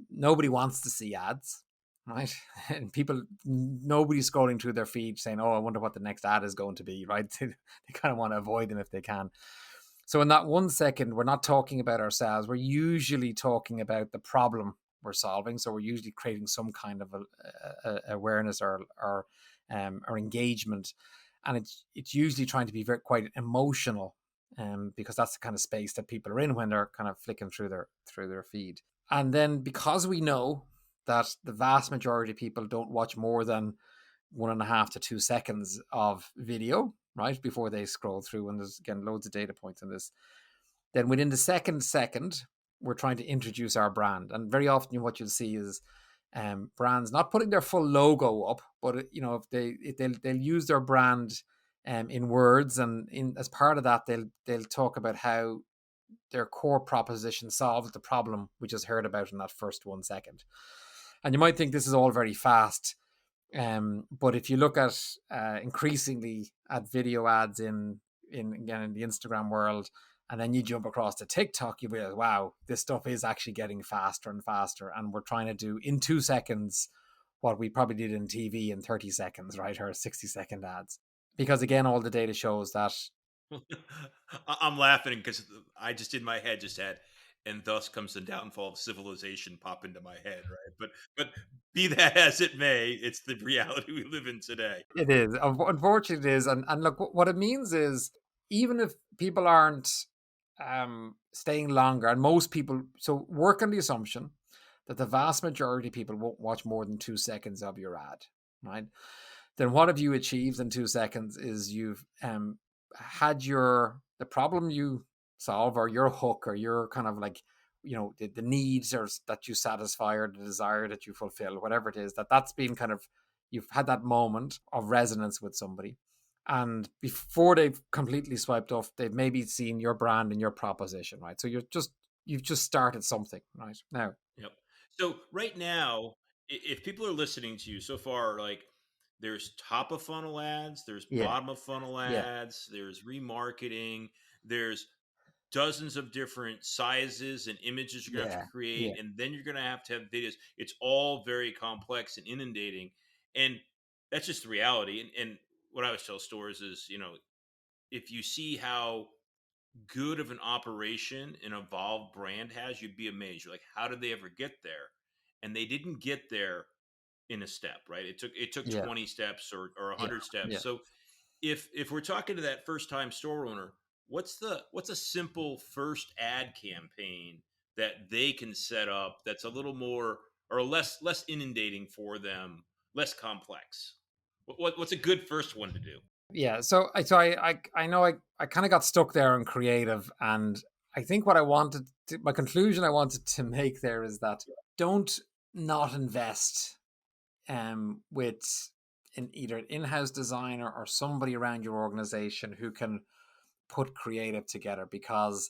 nobody wants to see ads, right? And nobody's scrolling through their feed saying, "Oh, I wonder what the next ad is going to be," right? They kind of want to avoid them if they can. So in that 1 second, we're not talking about ourselves. We're usually talking about the problem we're solving. So we're usually creating some kind of awareness or engagement, and it's usually trying to be quite emotional, because that's the kind of space that people are in when they're kind of flicking through their feed. And then, because we know that the vast majority of people don't watch more than 1.5 to 2 seconds of video, right, before they scroll through, and there's, again, loads of data points on this, then within the second, we're trying to introduce our brand. And very often what you'll see is brands not putting their full logo up, but if they'll use their brand in words, and as part of that, they'll talk about how their core proposition solves the problem we just heard about in that first 1 second. And you might think this is all very fast, but if you look at increasingly at video ads in the Instagram world, and then you jump across to TikTok, you realize, wow, this stuff is actually getting faster and faster, and we're trying to do in 2 seconds what we probably did in TV in 30 seconds, right, or 60-second ads. Because again, all the data shows that. I'm laughing because I just in my head just had, "And thus comes the downfall of civilization," pop into my head, right? But be that as it may, it's the reality we live in today. It is. Unfortunately, it is. And look, what it means is, even if people aren't staying longer, and most people, so work on the assumption that the vast majority of people won't watch more than 2 seconds of your ad, right? Then what have you achieved in 2 seconds is you've had the problem you solve, or your hook, or your kind of like, the needs or that you satisfy, or the desire that you fulfill, whatever it is, that's been kind of, you've had that moment of resonance with somebody. And before they've completely swiped off, they've maybe seen your brand and your proposition, right? So you've just started something right now. Yep. So right now, if people are listening to you so far, like there's top of funnel ads, there's Yeah. bottom of funnel Yeah. ads, there's remarketing, there's dozens of different sizes and images you're going to have Yeah. to create, Yeah. and then you're going to have videos. It's all very complex and inundating, and that's just the reality. And what I always tell stores is, if you see how good of an operation an evolved brand has, you'd be amazed. You're like, how did they ever get there? And they didn't get there in a step, right? It took Yeah. 20 steps or Yeah. 100 steps. Yeah. So if we're talking to that first time store owner, what's a simple first ad campaign that they can set up that's a little more or less inundating for them, less complex? What's a good first one to do? Yeah. I know I kind of got stuck there on creative, and I think my conclusion I wanted to make there is that don't not invest with either an in-house designer or somebody around your organization who can put creative together, because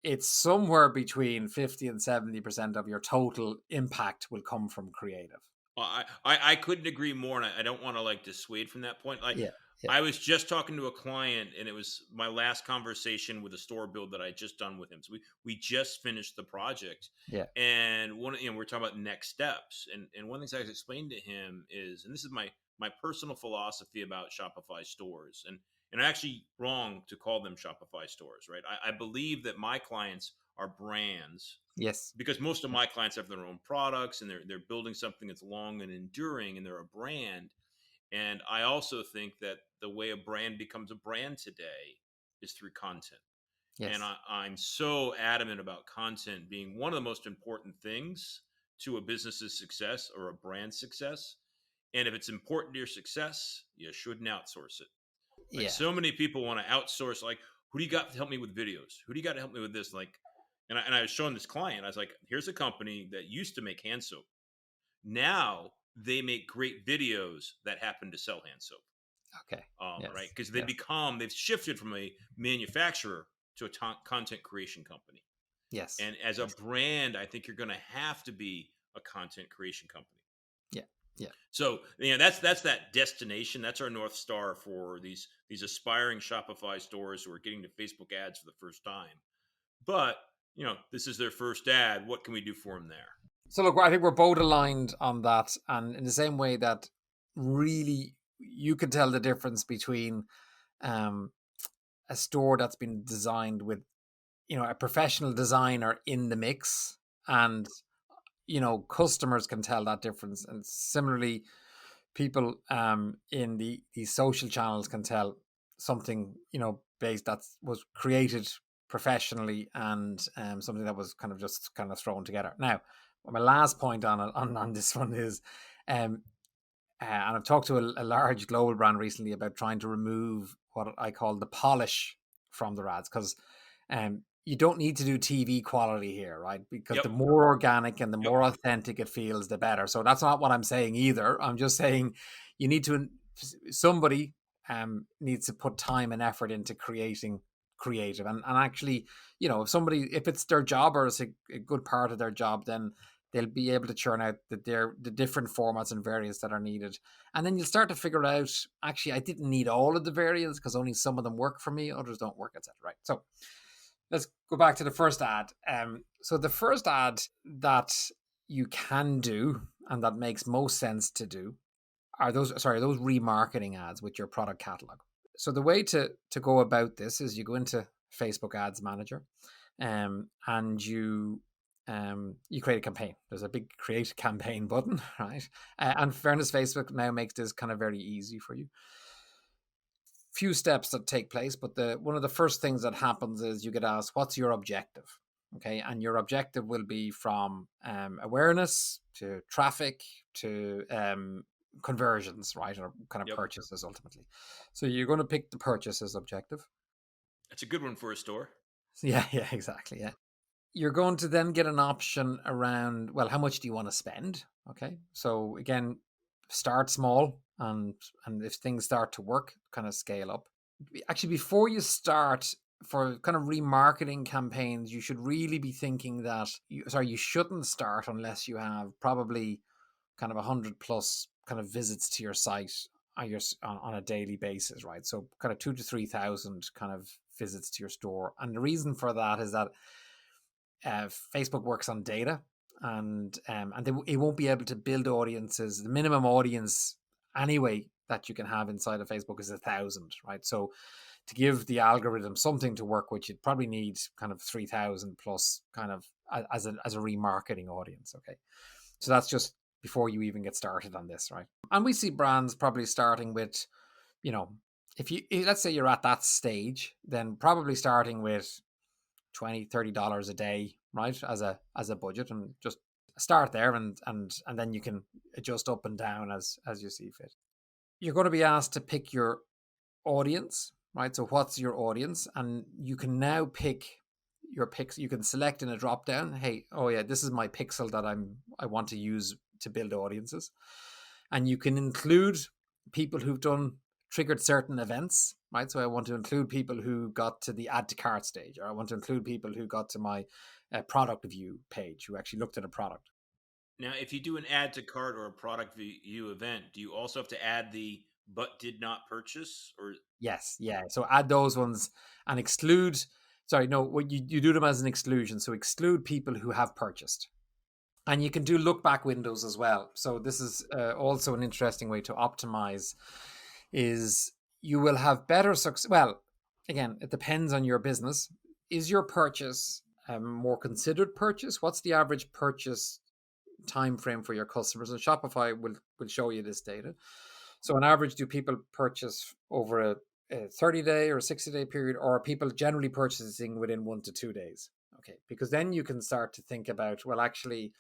it's somewhere between 50 and 70% of your total impact will come from creative. Well, I couldn't agree more, and I don't want to like dissuade from that point. Like, Yeah. Yeah. I was just talking to a client, and it was my last conversation with a store build that I just done with him. So we just finished the project, Yeah. and we're talking about next steps, and one of the things I explained to him is, and this is my personal philosophy about Shopify stores, and actually wrong to call them Shopify stores, right? I believe that my clients are brands, Yes. because most of my clients have their own products, and they're building something that's long and enduring, and they're a brand. And I also think that the way a brand becomes a brand today is through content. And Yes. I'm so adamant about content being one of the most important things to a business's success or a brand success. And if it's important to your success, you shouldn't outsource it. Like, Yeah. so many people want to outsource, like, who do you got to help me with videos? Who do you got to help me with this? Like, and I was showing this client, I was like, here's a company that used to make hand soap. Now they make great videos that happen to sell hand soap. Okay. Right. Yes. Because Yes. they've shifted from a manufacturer to a content creation company. Yes. And as a Yes. brand, I think you're going to have to be a content creation company. Yeah. Yeah. So that's that destination. That's our North Star for these aspiring Shopify stores who are getting to Facebook ads for the first time. But this is their first ad. What can we do for them there? So look, I think we're both aligned on that, and in the same way that really you can tell the difference between um, a store that's been designed with a professional designer in the mix, and customers can tell that difference, and similarly people in these social channels can tell something based that was created professionally, and something that was kind of thrown together. Now, my last point on this one is um and I've talked to a large global brand recently about trying to remove what I call the polish from the ads, because you don't need to do TV quality here, right? Because Yep. the more organic and the Yep. more authentic it feels, the better. So that's not what I'm saying either. I'm just saying you need to, somebody needs to put time and effort into creating creative. And actually, if it's their job or it's a good part of their job, then they'll be able to churn out the different formats and variants that are needed. And then you'll start to figure out, actually, I didn't need all of the variants because only some of them work for me, others don't work, etc. Right. So let's go back to the first ad. So the first ad that you can do and that makes most sense to do are those remarketing ads with your product catalog. So the way to go about this is you go into Facebook Ads Manager, and you create a campaign. There's a big create campaign button, right? And fairness, Facebook now makes this kind of very easy for you. Few steps that take place, but one of the first things that happens is you get asked, what's your objective? Okay, and your objective will be from awareness to traffic to conversions, right, or kind of Yep. purchases ultimately. So you're going to pick the purchases objective. That's a good one for a store. Yeah, exactly. Yeah. You're going to then get an option around, well, how much do you want to spend? Okay. So again, start small, and if things start to work, kind of scale up. Actually, before you start for kind of remarketing campaigns, you should really be thinking that you shouldn't start unless you have probably kind of 100 plus kind of visits to your site on a daily basis, right? So kind of 2,000 to 3,000 kind of visits to your store. And the reason for that is that Facebook works on data, and it won't be able to build audiences. The minimum audience anyway that you can have inside of Facebook is 1,000, right? So to give the algorithm something to work with, you'd probably need kind of 3,000 plus kind of as a remarketing audience. Okay, so that's just before you even get started on this, right? And we see brands probably starting with, if let's say you're at that stage, then probably starting with $20-$30 a day, right, as a budget, and just start there, and then you can adjust up and down as you see fit. You're going to be asked to pick your audience, right? So what's your audience? And you can now pick your picks. You can select in a drop down, hey, oh yeah, this is my pixel that I want to use to build audiences. And you can include people who've triggered certain events, right? So I want to include people who got to the add to cart stage, or I want to include people who got to my product view page, who actually looked at a product. Now, if you do an add to cart or a product view event, do you also have to add the but did not purchase? Or Yes, yeah. So add those ones and exclude. Sorry, no, what you do them as an exclusion. So exclude people who have purchased. And you can do look back windows as well. So this is also an interesting way to optimize. Is you will have better success. Well, again, it depends on your business. Is your purchase a more considered purchase? What's the average purchase time frame for your customers? And Shopify will show you this data. So on average, do people purchase over a 30-day or 60-day period, or are people generally purchasing within 1 to 2 days? Okay, because then you can start to think about, well, actually,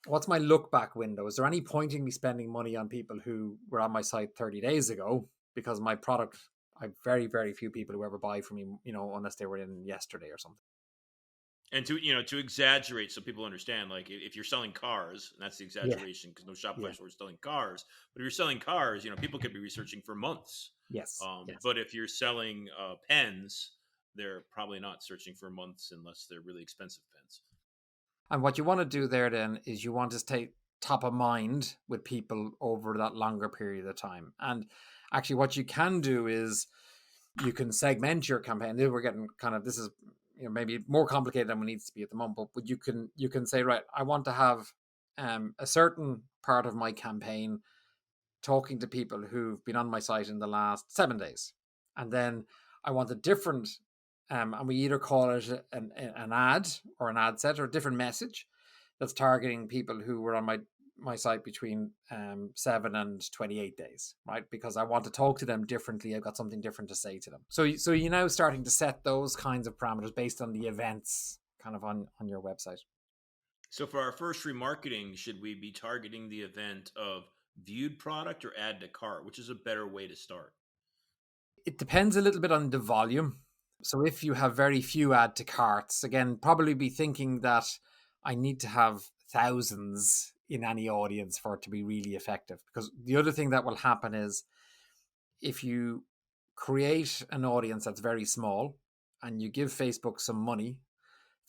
what's my look back window? Is there any point in me spending money on people who were on my site 30 days ago? Because my product, I have very, very few people who ever buy from me, unless they were in yesterday or something. and to exaggerate so people understand, like if you're selling cars, and that's the Yeah, exaggeration because no Shopify yeah, store is selling cars, but if you're selling cars, people could be researching for months. yes, yes. But if you're selling pens, they're probably not searching for months unless they're really expensive pens. And what you want to do there then is you want to stay top of mind with people over that longer period of time. And actually, what you can do is you can segment your campaign. We're getting this is maybe more complicated than it needs to be at the moment, but you can say, right, I want to have a certain part of my campaign talking to people who've been on my site in the last 7 days, and then I want a different and we either call it an ad or an ad set or a different message that's targeting people who were on my site between 7 and 28 days, right? Because I want to talk to them differently. I've got something different to say to them. So you're now starting to set those kinds of parameters based on the events kind of on your website. So for our first remarketing, should we be targeting the event of viewed product or add to cart, which is a better way to start? It depends a little bit on the volume. So if you have very few add to carts, again, probably be thinking that I need to have thousands in any audience for it to be really effective. Because the other thing that will happen is if you create an audience that's very small and you give Facebook some money,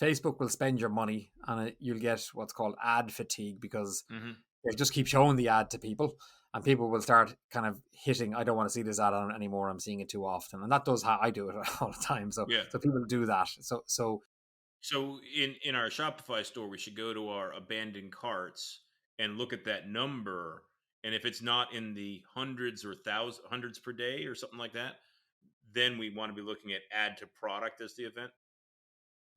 Facebook will spend your money and you'll get what's called ad fatigue because Mm-hmm. they'll just keep showing the ad to people and people will start kind of hitting, I don't want to see this ad on anymore. I'm seeing it too often. And that does how I do it all the time. So Yeah. so people do that. So in our Shopify store, we should go to our abandoned carts and look at that number. And if it's not in the hundreds or hundreds per day or something like that, then we want to be looking at add to product as the event.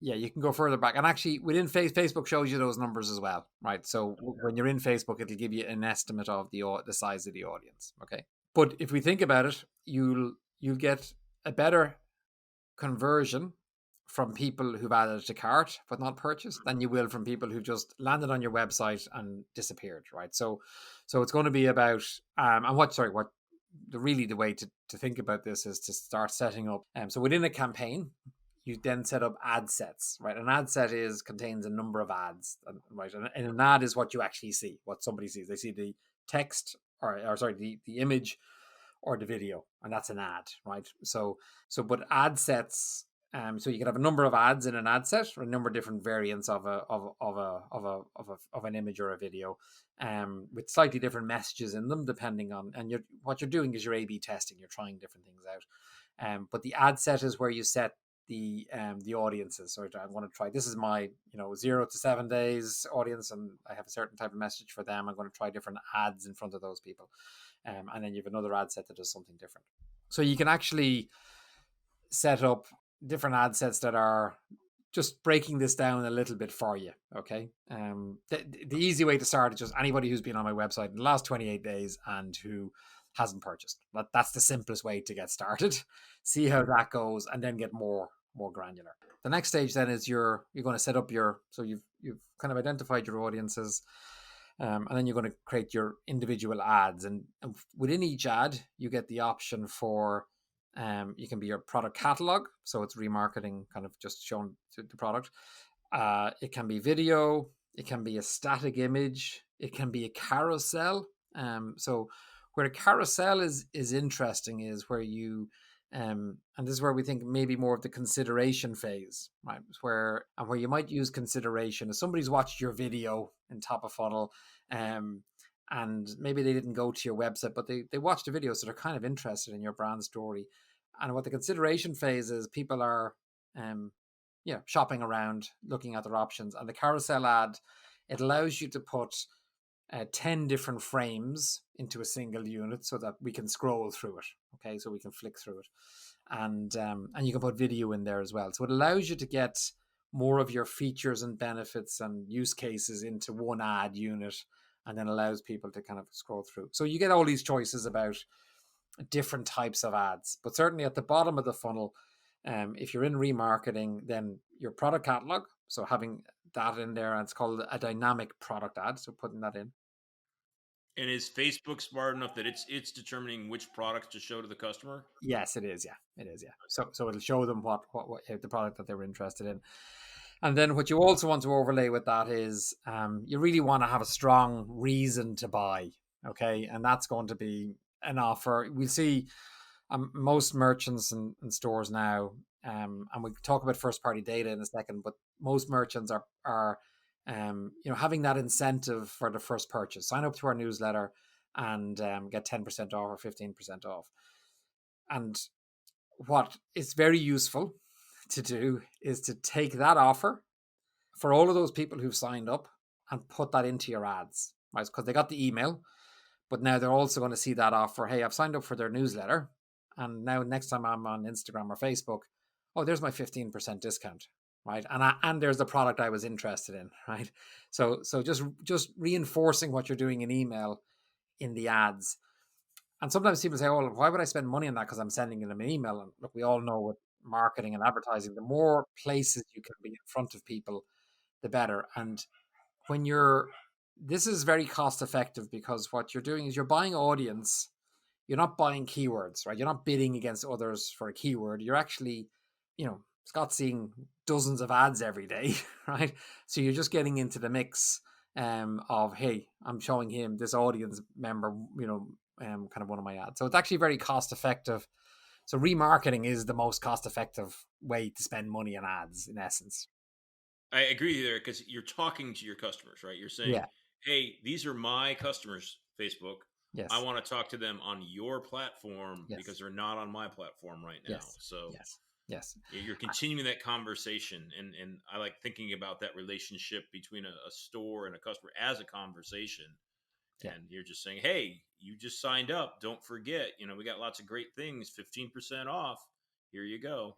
Yeah, you can go further back. And actually within Facebook shows you those numbers as well, right? So when you're in Facebook, it'll give you an estimate of the size of the audience. Okay. But if we think about it, you'll get a better conversion from people who've added to cart but not purchased than you will from people who've just landed on your website and disappeared, right? So it's going to be about and what the way to think about this is to start setting up so within a campaign you then set up ad sets, right? An ad set contains a number of ads, right? And an ad is what you actually see, what somebody sees. They see the text or sorry, the image or the video, and that's an ad, right? But ad sets, so you can have a number of ads in an ad set, or a number of different variants of an image or a video, with slightly different messages in them, depending on. And what you're doing is you're A/B testing. You're trying different things out. But the ad set is where you set the audiences. So I'm going to try. This is my 0 to 7 days audience, and I have a certain type of message for them. I'm going to try different ads in front of those people. And then you have another ad set that does something different. So you can actually set up different ad sets that are just breaking this down a little bit for you. Okay. The easy way to start is just anybody who's been on my website in the last 28 days and who hasn't purchased. That's the simplest way to get started. See how that goes and then get more granular. The next stage then is you're going to set up so you've kind of identified your audiences. And then you're going to create your individual ads. And within each ad, you get the option for, you can be your product catalog. So it's remarketing, kind of just showing the product. It can be video. It can be a static image. It can be a carousel. So where a carousel is interesting is where you and this is where we think maybe more of the consideration phase, right? Where you might use consideration if somebody's watched your video in top of funnel, and maybe they didn't go to your website, but they watched the video, so they're kind of interested in your brand story. And what the consideration phase is, people are shopping around, looking at their options, and the carousel ad, it allows you to put 10 different frames into a single unit so that we can scroll through it. Okay, so we can flick through it, and you can put video in there as well. So it allows you to get more of your features and benefits and use cases into one ad unit, and then allows people to kind of scroll through. So you get all these choices about different types of ads, but certainly at the bottom of the funnel, if you're in remarketing, then your product catalog. So having that in there, and it's called a dynamic product ad. So putting that in. And is Facebook smart enough that it's determining which products to show to the customer? Yes, it is. Yeah, it is. Yeah. So it'll show them what the product that they were interested in. And then what you also want to overlay with that is you really want to have a strong reason to buy. Okay. And that's going to be an offer. We'll see most merchants and stores now, and we'll talk about first party data in a second, but most merchants are having that incentive for the first purchase. Sign up to our newsletter and get 10% off or 15% off. And what is very useful to do is to take that offer for all of those people who've signed up and put that into your ads, right? Because they got the email, but now they're also going to see that offer. Hey, I've signed up for their newsletter, and now next time I'm on Instagram or Facebook, oh, there's my 15% discount, right? And there's the product I was interested in, right? So just reinforcing what you're doing in email in the ads. And sometimes people say, oh, well, why would I spend money on that? Because I'm sending them an email. And look, we all know with marketing and advertising, the more places you can be in front of people, the better. And when this is very cost effective, because what you're doing is you're buying audience. You're not buying keywords, right? You're not bidding against others for a keyword. You're actually, Scott's seeing dozens of ads every day, right? So you're just getting into the mix of, hey, I'm showing him this audience member, kind of one of my ads. So it's actually very cost effective. So remarketing is the most cost effective way to spend money on ads, in essence. I agree there, because you're talking to your customers, right? You're saying, Yeah. hey, these are my customers, Facebook. I Yes. want to talk to them on your platform because Yes. they're not on my platform right now. Yes. So Yes. Yes. you're continuing that conversation. And I like thinking about that relationship between a store and a customer as a conversation. Yeah. And you're just saying, hey, you just signed up. Don't forget, we got lots of great things, 15% off. Here you go.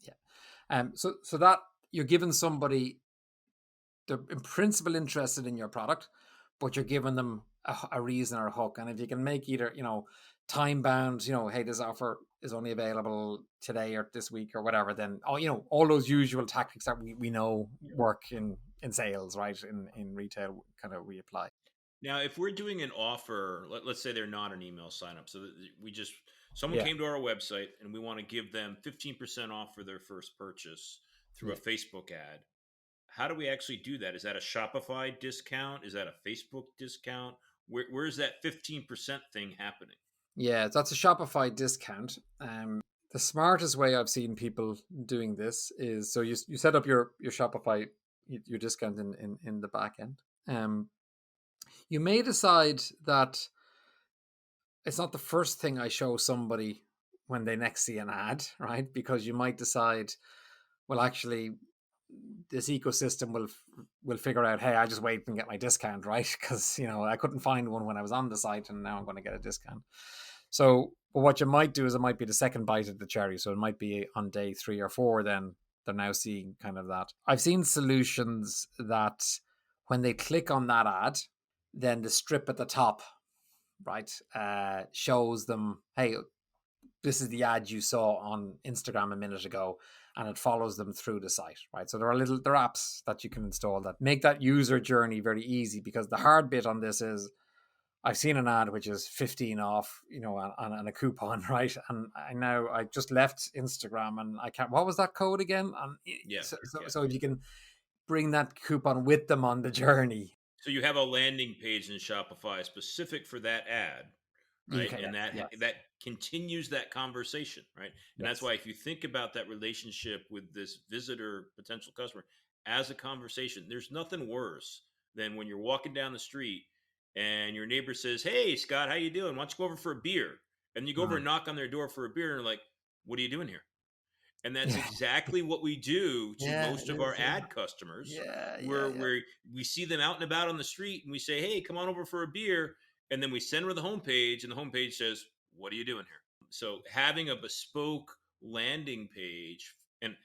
Yeah. So that you're giving somebody, they're in principle interested in your product, but you're giving them a reason or a hook. And if you can make either, time bound, hey, this offer is only available today or this week or whatever, then all those usual tactics that we know work in sales, right? In retail, kind of we apply. Now, if we're doing an offer, let's say they're not an email sign up. So that someone Yeah. came to our website and we want to give them 15% off for their first purchase through Yeah. a Facebook ad. How do we actually do that? Is that a Shopify discount? Is that a Facebook discount? Where's that 15% thing happening? Yeah, that's a Shopify discount. The smartest way I've seen people doing this is, so you set up your Shopify, your discount in the back end. You may decide that it's not the first thing I show somebody when they next see an ad, right? Because you might decide, well, actually, this ecosystem will figure out, hey, I just wait and get my discount, right? Because I couldn't find one when I was on the site, and now I'm going to get a discount. So, but what you might do is it might be the second bite of the cherry. So it might be on day 3 or 4, then they're now seeing kind of that. I've seen solutions that when they click on that ad, then the strip at the top, right, shows them, hey, this is the ad you saw on Instagram a minute ago, and it follows them through the site, right? So there are apps that you can install that make that user journey very easy, because the hard bit on this is, I've seen an ad which is 15 off, on a coupon, right? And I just left Instagram and I can't, what was that code again? And Yeah. so if you can bring that coupon with them on the journey. So you have a landing page in Shopify specific for that ad, You right? can, And that yes, that continues that conversation, right? And that's yes, why if you think about that relationship with this visitor, potential customer, as a conversation, there's nothing worse than when you're walking down the street and your neighbor says, "Hey, Scott, how you doing? Why don't you go over for a beer?" And you go over mm, and knock on their door for a beer, and they're like, "What are you doing here?" And that's yeah, exactly what we do to yeah, most it of our is, ad customers, yeah, yeah, where yeah, we see them out and about on the street and we say, "Hey, come on over for a beer." And then we send her the homepage, and the homepage says, "What are you doing here?" So having a bespoke landing page, and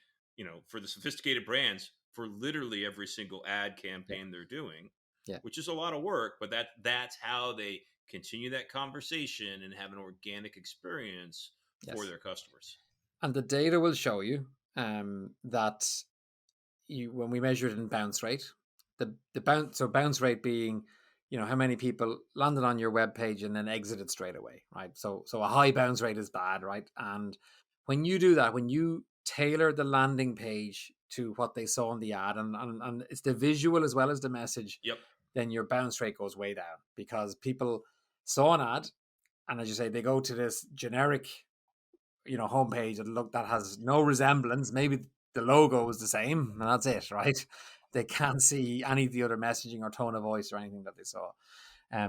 for the sophisticated brands, for literally every single ad yeah, campaign they're doing, yeah, which is a lot of work, but that's how they continue that conversation and have an organic experience for yes. their customers. And the data will show you that when we measured in bounce rate, bounce rate being, how many people landed on your web page and then exited straight away, right? So a high bounce rate is bad, right? And when you do that, when you tailor the landing page to what they saw in the ad, and it's the visual as well as the message, Yep. then your bounce rate goes way down because people saw an ad, and as you say, they go to this generic, homepage that has no resemblance. Maybe the logo is the same, and that's it, right? They can't see any of the other messaging or tone of voice or anything that they saw.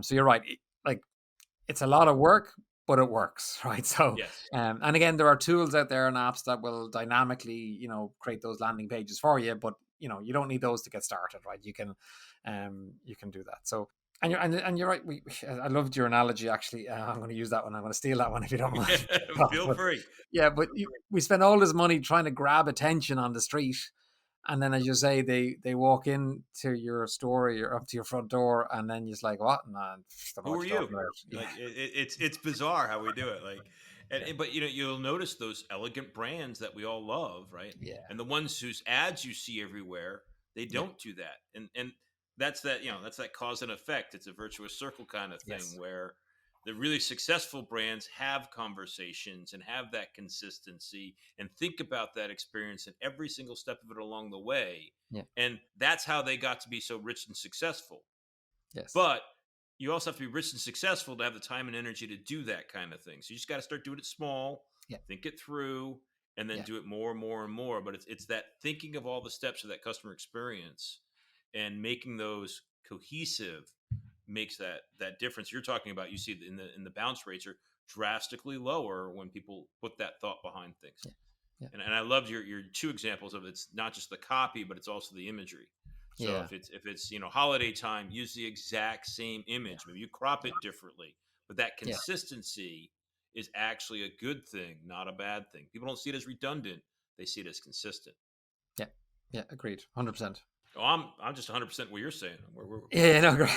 So you're right. Like, it's a lot of work, but it works, right? So, Yes. and again, there are tools out there and apps that will dynamically, create those landing pages for you. But you don't need those to get started, right? You can do that. So, and you're right. I loved your analogy. Actually, I'm going to use that one. I'm going to steal that one if you don't mind. Feel But free. yeah, but we spend all this money trying to grab attention on the street, and then as you say, they walk into your store or up to your front door, and then you're just like, what? No, I don't know Who what are you're you? talking about. Like Yeah, it's bizarre how we do it. Like, yeah, but you'll notice those elegant brands that we all love, right? yeah, And the ones whose ads you see everywhere, they yeah, don't do that. And that's that cause and effect. It's a virtuous circle kind of thing yes, where the really successful brands have conversations and have that consistency and think about that experience and every single step of it along the way. yeah, And that's how they got to be so rich and successful. yes, But you also have to be rich and successful to have the time and energy to do that kind of thing. So you just got to start doing it small, yeah, think it through, and then yeah, do it more and more and more. But it's that thinking of all the steps of that customer experience and making those cohesive makes that difference you're talking about. You see in the bounce rates are drastically lower when people put that thought behind things. yeah, yeah, And I loved your two examples of it's not just the copy, but it's also the imagery. So yeah, if it's holiday time, use the exact same yeah, image. Maybe you crop it differently, but that yeah, consistency is actually a good thing, not a bad thing. People don't see it as redundant; they see it as consistent. yeah, yeah. Agreed, 100%. Oh, I'm just 100% what you're saying. Yeah, no, great.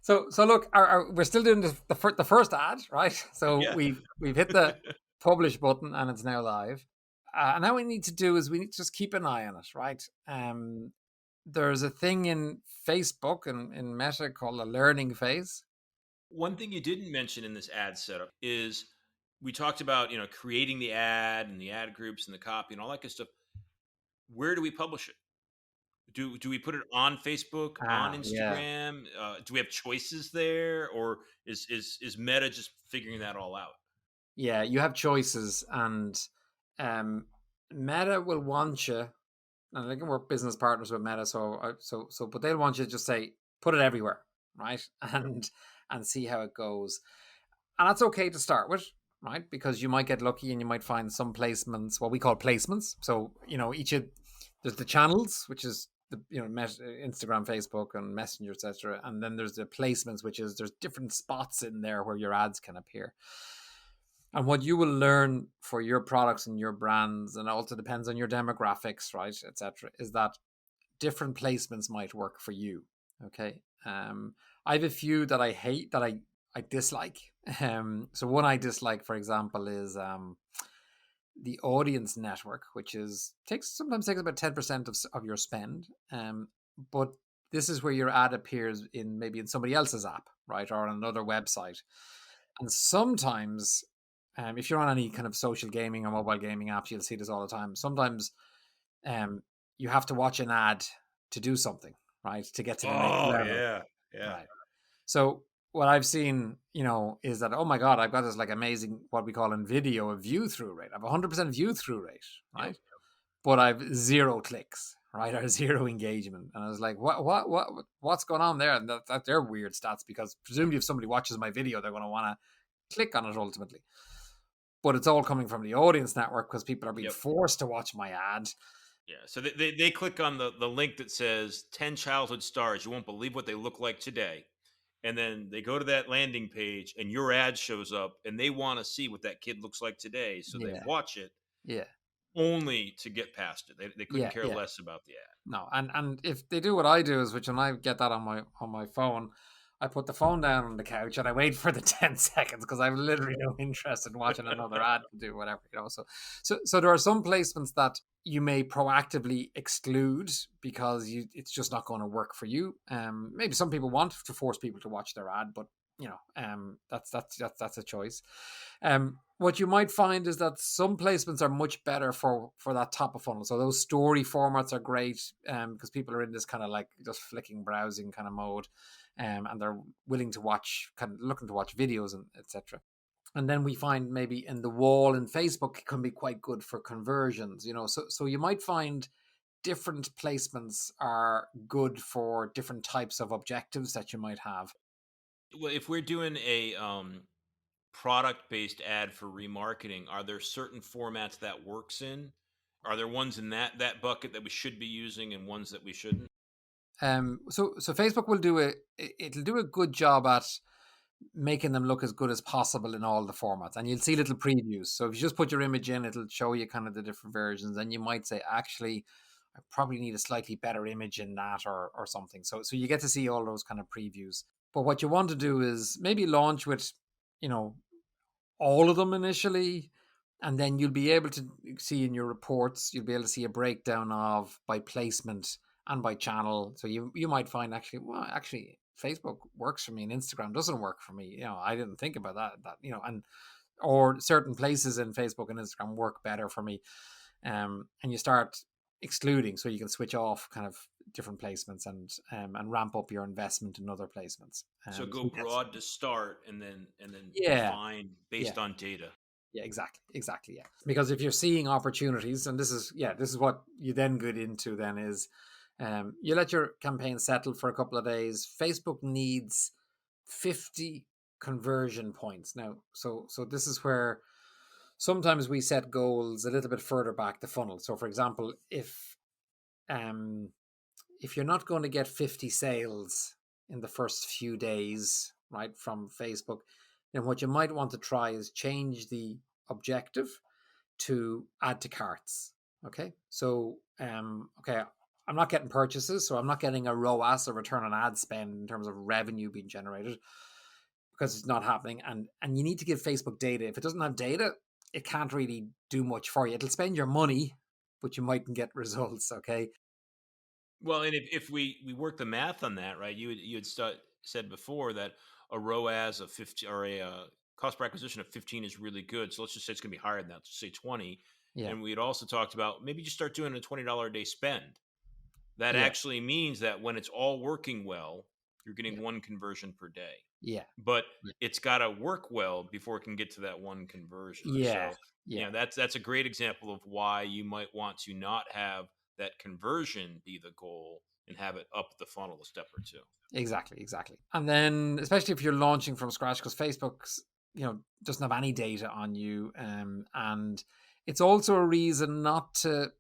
So look, we're still doing the first ad, right? So Yeah. we've hit the publish button and it's now live. And now we need to do is we need to just keep an eye on it, right? There's a thing in Facebook and in Meta called a learning phase. One thing you didn't mention in this ad setup is we talked about creating the ad and the ad groups and the copy and all that good stuff. Where do we publish it? Do we put it on Facebook, on Yeah, Instagram? Do we have choices there, or is Meta just figuring that all out? yeah. You have choices, and um, Meta will want you, and they can work business partners with Meta. But they'll want you to just say put it everywhere, right? And see how it goes. And that's okay to start with, right? Because you might get lucky and you might find some placements, what we call placements. So each of there's the channels, which is the Instagram, Facebook, and Messenger, etc. And then there's the placements, which is there's different spots in there where your ads can appear. And what you will learn for your products and your brands, and it also depends on your demographics, right, etc., is that different placements might work for you. Okay. I have a few that I hate that I dislike. So one I dislike, for example, is the audience network, which sometimes takes about 10% of your spend. But this is where your ad appears maybe in somebody else's app, right, or on another website. And sometimes, if you're on any kind of social gaming or mobile gaming apps, you'll see this all the time. Sometimes, you have to watch an ad to do something, right, to get to the next Oh level, yeah, yeah. right? So what I've seen, is that, oh my God, I've got this like amazing, what we call in video, a view through rate. I have 100% view through rate, Yep. right? But I've zero clicks, right, or zero engagement. And I was like, what's going on there? And that they're weird stats, because presumably if somebody watches my video, they're going to want to click on it ultimately. But it's all coming from the audience network, because people are being Yep. forced to watch my ad. Yeah. So they click on the link that says 10 childhood stars. You won't believe what they look like today. And then they go to that landing page and your ad shows up and they want to see what that kid looks like today. So they Yeah, watch it yeah, only to get past it. They couldn't yeah, care yeah. less about the ad. No, and if they do what I do, is which, when I get that on my phone, I put the phone down on the couch and I wait for the 10 seconds, because I've literally no interest in watching another ad to do whatever, So there are some placements that you may proactively exclude, because it's just not going to work for you. Maybe some people want to force people to watch their ad, but that's a choice. What you might find is that some placements are much better for that top of funnel. So those story formats are great, because people are in this kind of like just flicking browsing kind of mode, and they're willing to watch, kind of looking to watch videos and etc. And then we find maybe in the wall in Facebook can be quite good for conversions. So you might find different placements are good for different types of objectives that you might have. Well, if we're doing a product based ad for remarketing, are there certain formats that works in? Are there ones in that bucket that we should be using and ones that we shouldn't? So Facebook will it'll do a good job at making them look as good as possible in all the formats, and you'll see little previews. So if you just put your image in, it'll show you kind of the different versions, and you might say, actually, I probably need a slightly better image in that, or something. So you get to see all those kind of previews. But what you want to do is maybe launch with, you know, all of them initially, and then you'll be able to see in your reports, you'll be able to see a breakdown of by placement and by channel. So you might find, actually, well, actually Facebook works for me and Instagram doesn't work for me. I didn't think about that, and or certain places in Facebook and Instagram work better for me. And you start excluding, so you can switch off kind of different placements, and ramp up your investment in other placements. So go So yes, broad to start and then yeah, refine yeah. based on data. Yeah, exactly. Yeah, because if you're seeing opportunities, and this is what you then get into. Then is, you let your campaign settle for a couple of days. Facebook needs 50 conversion points now. So this is where sometimes we set goals a little bit further back the funnel. So, for example, um if you're not going to get 50 sales in the first few days, right, from Facebook, then what you might want to try is change the objective to add to carts. Okay. So, okay, I'm not getting purchases, so I'm not getting a ROAS, a return on ad spend, in terms of revenue being generated, because it's not happening. And you need to give Facebook data. If it doesn't have data, it can't really do much for you. It'll spend your money, but you mightn't get results. Okay. Well, and if we work the math on that, right? You had said before that a ROAS of 50 or a cost per acquisition of 15 is really good. So let's just say it's going to be higher than that. Let's say 20. Yeah. And we had also talked about maybe just start doing a $20 a day spend. That Yeah. actually means that when it's all working well, you're Yeah. getting one conversion per day. Yeah. But it's got to work well before it can get to that one conversion. Yeah. So, Yeah. that's a great example of why you might want to not have that conversion be the goal and have it up the funnel a step or two. Exactly. And then, especially if you're launching from scratch, because Facebook's, doesn't have any data on you, and it's also a reason not to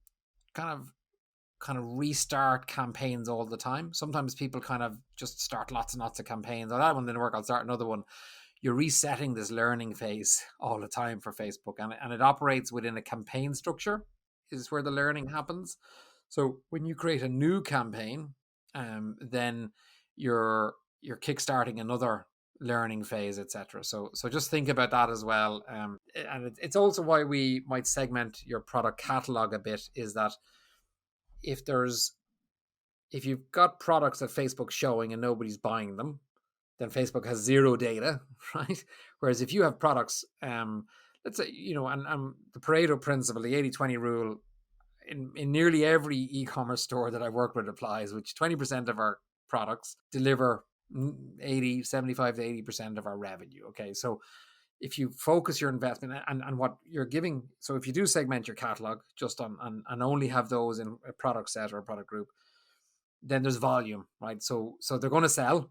kind of restart campaigns all the time. Sometimes people kind of just start lots and lots of campaigns. Oh, that one didn't work, I'll start another one. You're resetting this learning phase all the time for Facebook, and it operates within a campaign structure, is where the learning happens. So when you create a new campaign, then you're kickstarting another learning phase, etc. So just think about that as well. And it's also why we might segment your product catalog a bit, is that if there's if you've got products that Facebook's showing and nobody's buying them, then Facebook has zero data, right? Whereas if you have products, let's say, and the Pareto principle, the 80-20 rule, in nearly every e-commerce store that I work with applies, which 20% of our products deliver 75 to 80% of our revenue. Okay. So if you focus your investment and what you're giving, so if you do segment your catalog just on and only have those in a product set or a product group, then there's volume, right? So they're going to sell.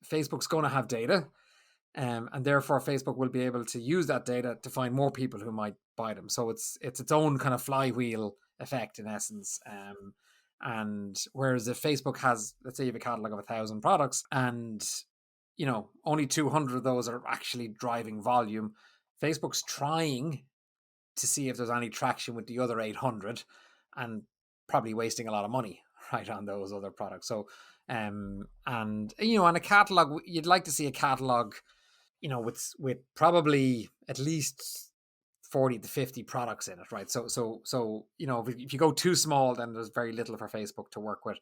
Facebook's going to have data, and therefore Facebook will be able to use that data to find more people who might buy them. So it's its own kind of flywheel effect in essence. And whereas if Facebook has, let's say you have a catalog of 1,000 products, and only 200 of those are actually driving volume, Facebook's trying to see if there's any traction with the other 800, and probably wasting a lot of money right on those other products. So and on a catalog, you'd like to see a catalog with probably at least 40 to 50 products in it, right? So if you go too small, then there's very little for Facebook to work with.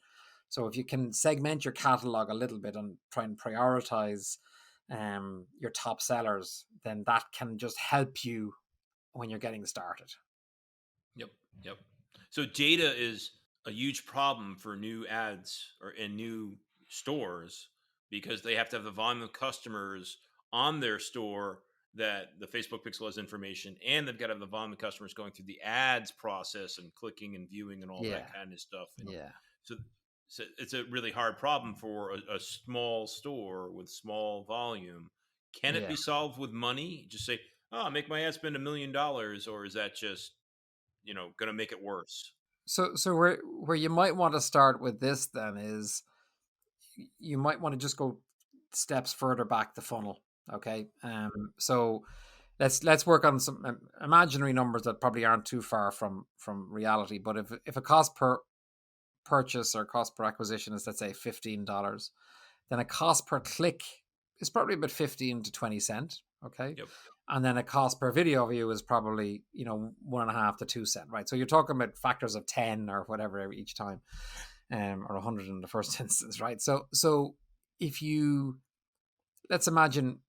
So if you can segment your catalog a little bit and try and prioritize your top sellers, then that can just help you when you're getting started. Yep. Yep. So data is a huge problem for new ads or in new stores because they have to have the volume of customers on their store that the Facebook pixel has information, and they've got to have the volume of customers going through the ads process and clicking and viewing and all Yeah. that kind of stuff. And Yeah. so it's a really hard problem for a small store with small volume. Can it Yeah. be solved with money? Just say, oh, make my ad spend $1 million, or is that just going to make it worse? So where you might want to start with this then is you might want to just go steps further back the funnel. Okay. So let's work on some imaginary numbers that probably aren't too far from reality. But if a cost per purchase or cost per acquisition is, let's say, $15, then a cost per click is probably about 15 to 20 cent. Okay. Yep. And then a cost per video view is probably 1.5 to 2 cent, right? So you're talking about factors of 10 or whatever each time, or 100 in the first instance, right? So if you, let's imagine,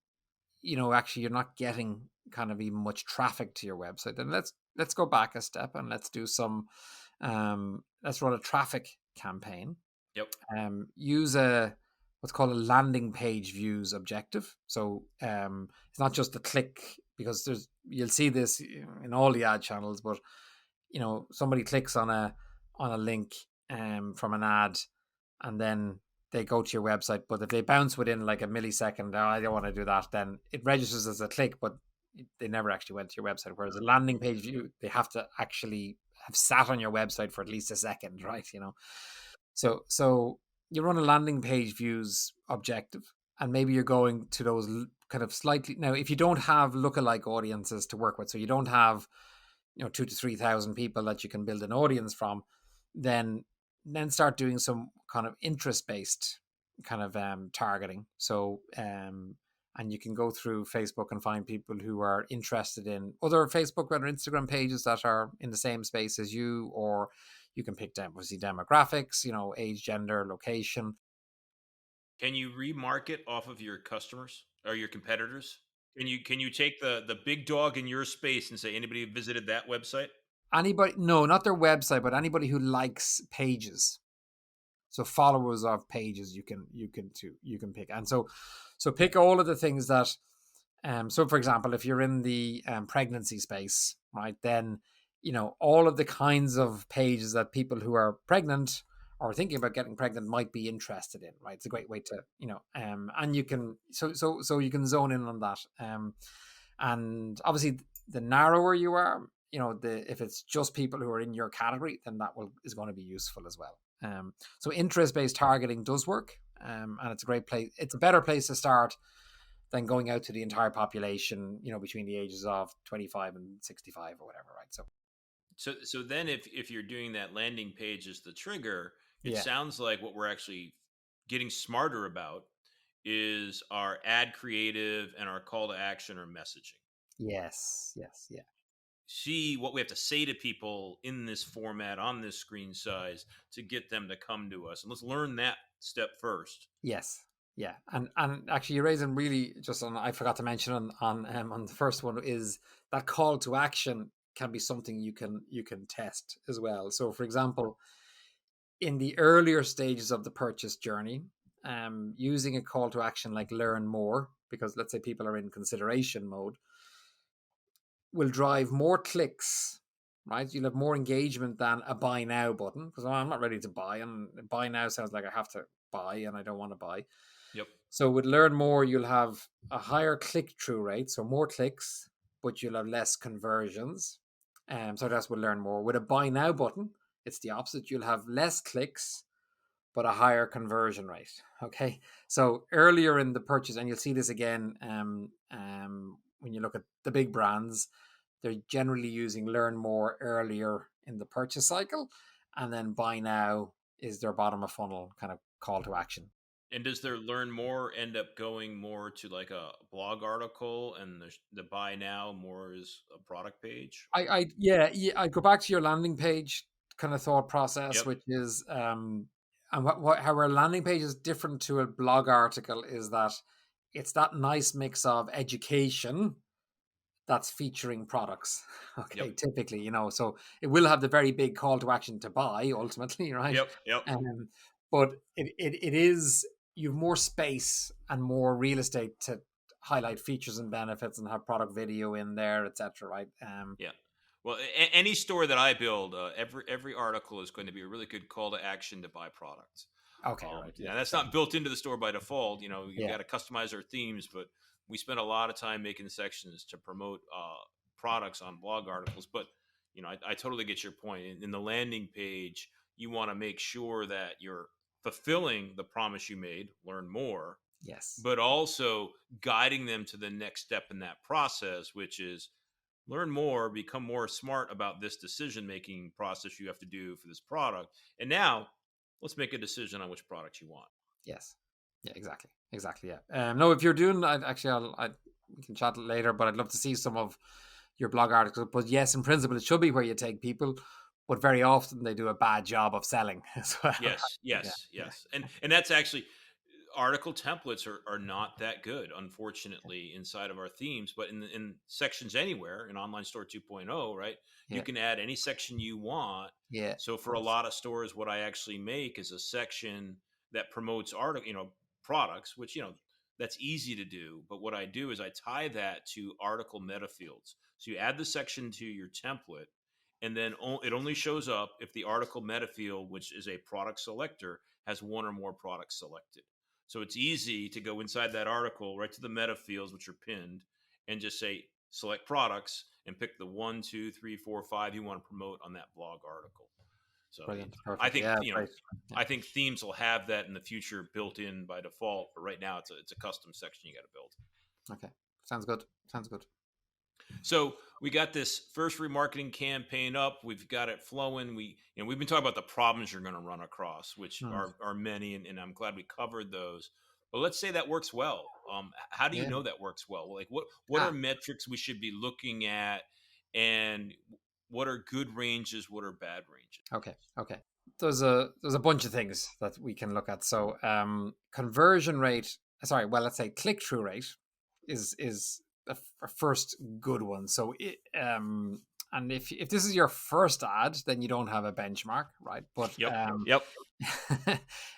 actually you're not getting kind of even much traffic to your website, then let's go back a step and let's do some let's run a traffic campaign. Yep. Use a what's called a landing page views objective. So it's not just a click, because you'll see this in all the ad channels, but somebody clicks on a link from an ad, and then they go to your website. But if they bounce within like a millisecond, oh, I don't want to do that, then it registers as a click, but they never actually went to your website. Whereas a landing page view, they have to actually have sat on your website for at least a second, right? So you run a landing page views objective, and maybe you're going to those kind of slightly, now if you don't have lookalike audiences to work with, so you don't have 2,000 to 3,000 people that you can build an audience from, then start doing some kind of interest based kind of targeting. So and you can go through Facebook and find people who are interested in other Facebook or Instagram pages that are in the same space as you, or you can pick obviously demographics, age, gender, location. Can you remarket off of your customers or your competitors? Can you take the big dog in your space and say anybody who visited that website? Anybody, no, not their website, but anybody who likes pages. So followers of pages you can pick. And so pick all of the things that so for example, if you're in the pregnancy space, right, then all of the kinds of pages that people who are pregnant or thinking about getting pregnant might be interested in, right? It's a great way to and you can so you can zone in on that. And obviously the narrower you are, if it's just people who are in your category, then that is going to be useful as well. So interest-based targeting does work, and it's a great place. It's a better place to start than going out to the entire population, between the ages of 25 and 65 or whatever, right? So then if you're doing that landing page as the trigger, it Yeah. sounds like what we're actually getting smarter about is our ad creative and our call to action or messaging. Yes. Yes. Yeah. See what we have to say to people in this format on this screen size to get them to come to us. And let's learn that step first. Yes. Yeah. And actually, you're raising really just on. I forgot to mention on the first one is that call to action can be something you can test as well. So, for example, in the earlier stages of the purchase journey, using a call to action like learn more, because let's say people are in consideration mode, will drive more clicks, right? You'll have more engagement than a buy now button, because I'm not ready to buy, and buy now sounds like I have to buy and I don't want to buy. Yep. So with learn more, you'll have a higher click-through rate, so more clicks, but you'll have less conversions. So that's with learn more. With a buy now button, it's the opposite. You'll have less clicks, but a higher conversion rate. Okay. So earlier in the purchase, and you'll see this again when you look at the big brands, they're generally using learn more earlier in the purchase cycle, and then buy now is their bottom of funnel kind of call to action. And does their learn more end up going more to like a blog article, and the buy now more is a product page? I go back to your landing page kind of thought process, Yep. which is and how our landing page is different to a blog article is that it's that nice mix of education that's featuring products. Yep. Okay, typically, so it will have the very big call to action to buy ultimately, right? Yep. Yep. Um, but it is, you've more space and more real estate to highlight features and benefits and have product video in there, etc. Right? Yeah. Well, any store that I build, every article is going to be a really good call to action to buy products. Okay, right, yeah, Now that's fair not enough. built into the store by default. You know, you Yeah, got to customize our themes, but we spend a lot of time making sections to promote products on blog articles. But you know, I totally get your point. In the landing page, you want to make sure that you're fulfilling the promise you made, learn more, yes, but also guiding them to the next step in that process, which is learn more, become more smart about this decision making process you have to do for this product. And now let's make a decision on which product you want. yes, yeah, exactly, yeah. No, if you're doing, we can chat later, but I'd love to see some of your blog articles. But yes, in principle, it should be where you take people, but very often they do a bad job of selling as well. Right? Yes, Yeah, yes, yeah, yes. And that's actually article templates are not that good, unfortunately, inside of our themes. But in sections anywhere in Online Store 2.0, right, you yeah, can add any section you want. yeah, So of for a course. lot of stores, what I actually make is a section that promotes products, which that's easy to do. But what I do is I tie that to article meta fields. So you add the section to your template, and then it only shows up if the article meta field, which is a product selector, has one or more products selected. So it's easy to go inside that article right to the meta fields, which are pinned, and just say select products and pick the 1, 2, 3, 4, 5 you want to promote on that blog article. So Brilliant, I perfect. think Yeah, great. Yeah. I think themes will have that in the future built in by default. But right now, it's a custom section you got to build. Okay, sounds good. Sounds good. So we got this first remarketing campaign up. We've got it flowing. We've been talking about the problems you're going to run across, which Hmm. are many, and I'm glad we covered those. But let's say that works well. How do you Yeah. know that works well? Like what are Ah, metrics we should be looking at, and what are good ranges? What are bad ranges? okay. There's a bunch of things that we can look at. So conversion rate, sorry, well, let's say click through rate is a first good one. So and if this is your first ad, then you don't have a benchmark, right? But Yep. Yep.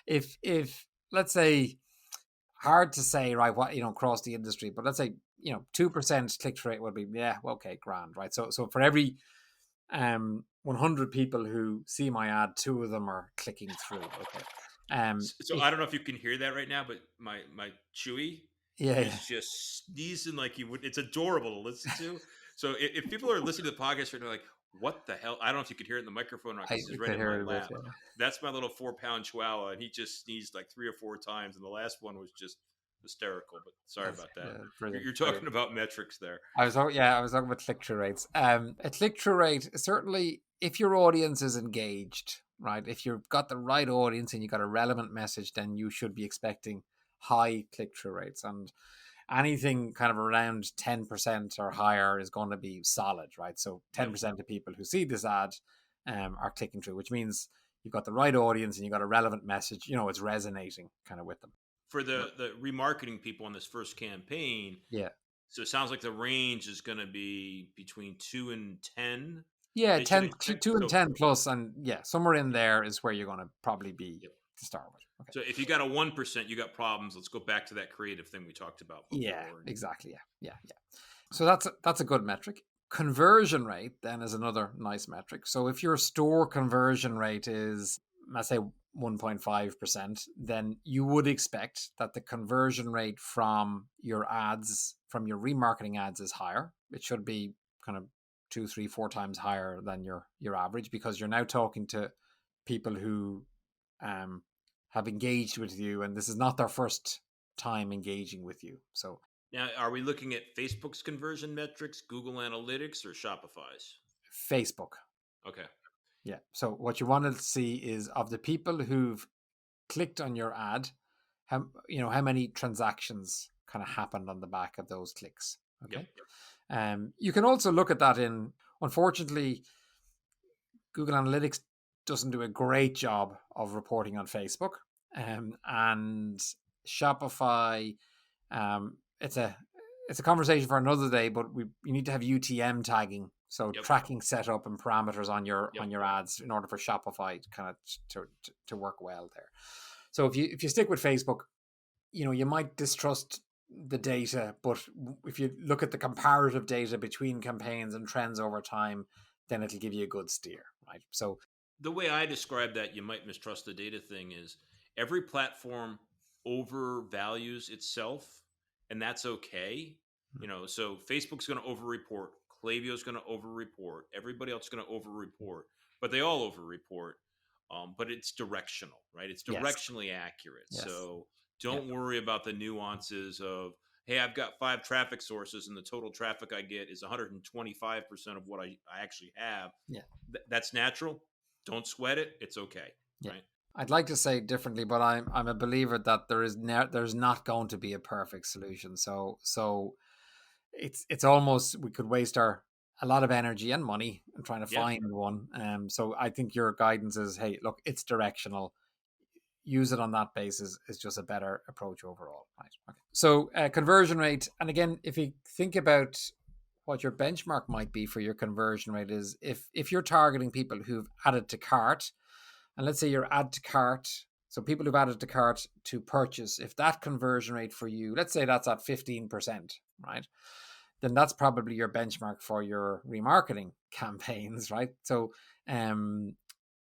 if let's say, hard to say, right, what, across the industry, but let's say 2% click through rate would be, yeah, okay, grand, right? So for every 100 people who see my ad, two of them are clicking through. Okay. So If I don't know if you can hear that right now, but my Chewy Yeah, is yeah. just sneezing like you would. It's adorable to listen to. So if people are listening to the podcast right now, like, what the hell? I don't know if you could hear it in the microphone or not because We he's right could in my hear it a bit. lap. That's my little 4 pound chihuahua, and he just sneezed like 3 or 4 times, and the last one was just hysterical. But sorry That's about that. brilliant, You're brilliant. talking about metrics there. I was talking about click through rates. A click through rate, certainly, if your audience is engaged, right? If you've got the right audience and you've got a relevant message, then you should be expecting high click through rates. And anything kind of around 10% or higher is going to be solid, right? So Yep. 10% of people who see this ad are clicking through, which means you've got the right audience and you've got a relevant message. It's resonating kind of with them. For But the remarketing people on this first campaign, yeah, So it sounds like the range is going to be between 2 and 10. Yeah, They should 10, expect. 2 and So 10 plus, and yeah, somewhere in yeah, there is where you're going to probably be yep. to start with. Okay. So if you got a 1%, you got problems. Let's go back to that creative thing we talked about Yeah, before. exactly. Yeah. So that's a good metric. Conversion rate then is another nice metric. So if your store conversion rate is, let's say, 1.5%, then you would expect that the conversion rate from your ads, from your remarketing ads, is higher. It should be kind of 2, 3, 4 times higher than your average, because you're now talking to people who um, have engaged with you, and this is not their first time engaging with you. So Now, are we looking at Facebook's conversion metrics, Google Analytics, or Shopify's? Facebook. Okay. Yeah. So what you want to see is, of the people who've clicked on your ad, how many transactions kind of happened on the back of those clicks. Yep. Okay. You can also look at that in. Unfortunately, Google Analytics doesn't do a great job of reporting on Facebook, and Shopify. It's a conversation for another day, but you need to have UTM tagging, so Yep. tracking setup and parameters on your Yep. ads in order for Shopify kind of to work well there. So if you stick with Facebook, you might distrust the data, but if you look at the comparative data between campaigns and trends over time, then it'll give you a good steer, right? So The way I describe that, you might mistrust the data thing, is every platform overvalues itself, and that's okay. So Facebook's going to overreport, Klaviyo's going to overreport, everybody else is going to overreport, but they all overreport. But it's directional, right? It's yes, directionally accurate. yes, So yeah, don't worry about the nuances of, hey, I've got 5 traffic sources and the total traffic I get is 125% of what I actually have. yeah, That's natural. Don't sweat it. It's okay, yeah. right? I'd like to say differently, but I'm a believer that there's not going to be a perfect solution. So it's almost, we could waste a lot of energy and money in trying to Yeah. find one. So I think your guidance is, hey, look, it's directional. Use it on that basis is just a better approach overall, right? Okay. So conversion rate, and again, if you think about what your benchmark might be for your conversion rate, is if you're targeting people who've added to cart, and let's say your add to cart, so people who've added to cart to purchase, if that conversion rate for you, let's say that's at 15%, right? Then that's probably your benchmark for your remarketing campaigns, right? So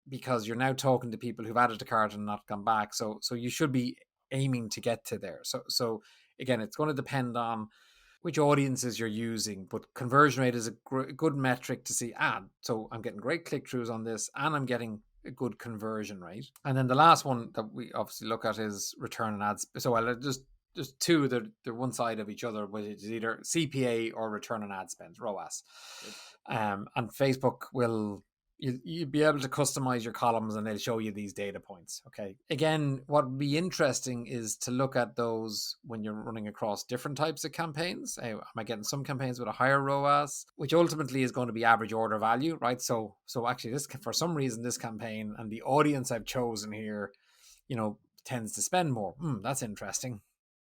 because you're now talking to people who've added to cart and not gone back. So you should be aiming to get to there. So again, it's going to depend on which audiences you're using, but conversion rate is a good metric to see. So I'm getting great click throughs on this, and I'm getting a good conversion rate. And then the last one that we obviously look at is return on ads. So well, just two, they're one side of each other, which is either CPA or return on ad spend, ROAS. Yep. And Facebook will, you'll be able to customize your columns, and they'll show you these data points. Okay. Again, what would be interesting is to look at those when you're running across different types of campaigns. Am I getting some campaigns with a higher ROAS, which ultimately is going to be average order value, right? So actually, this, for some reason, this campaign and the audience I've chosen here, tends to spend more. That's interesting.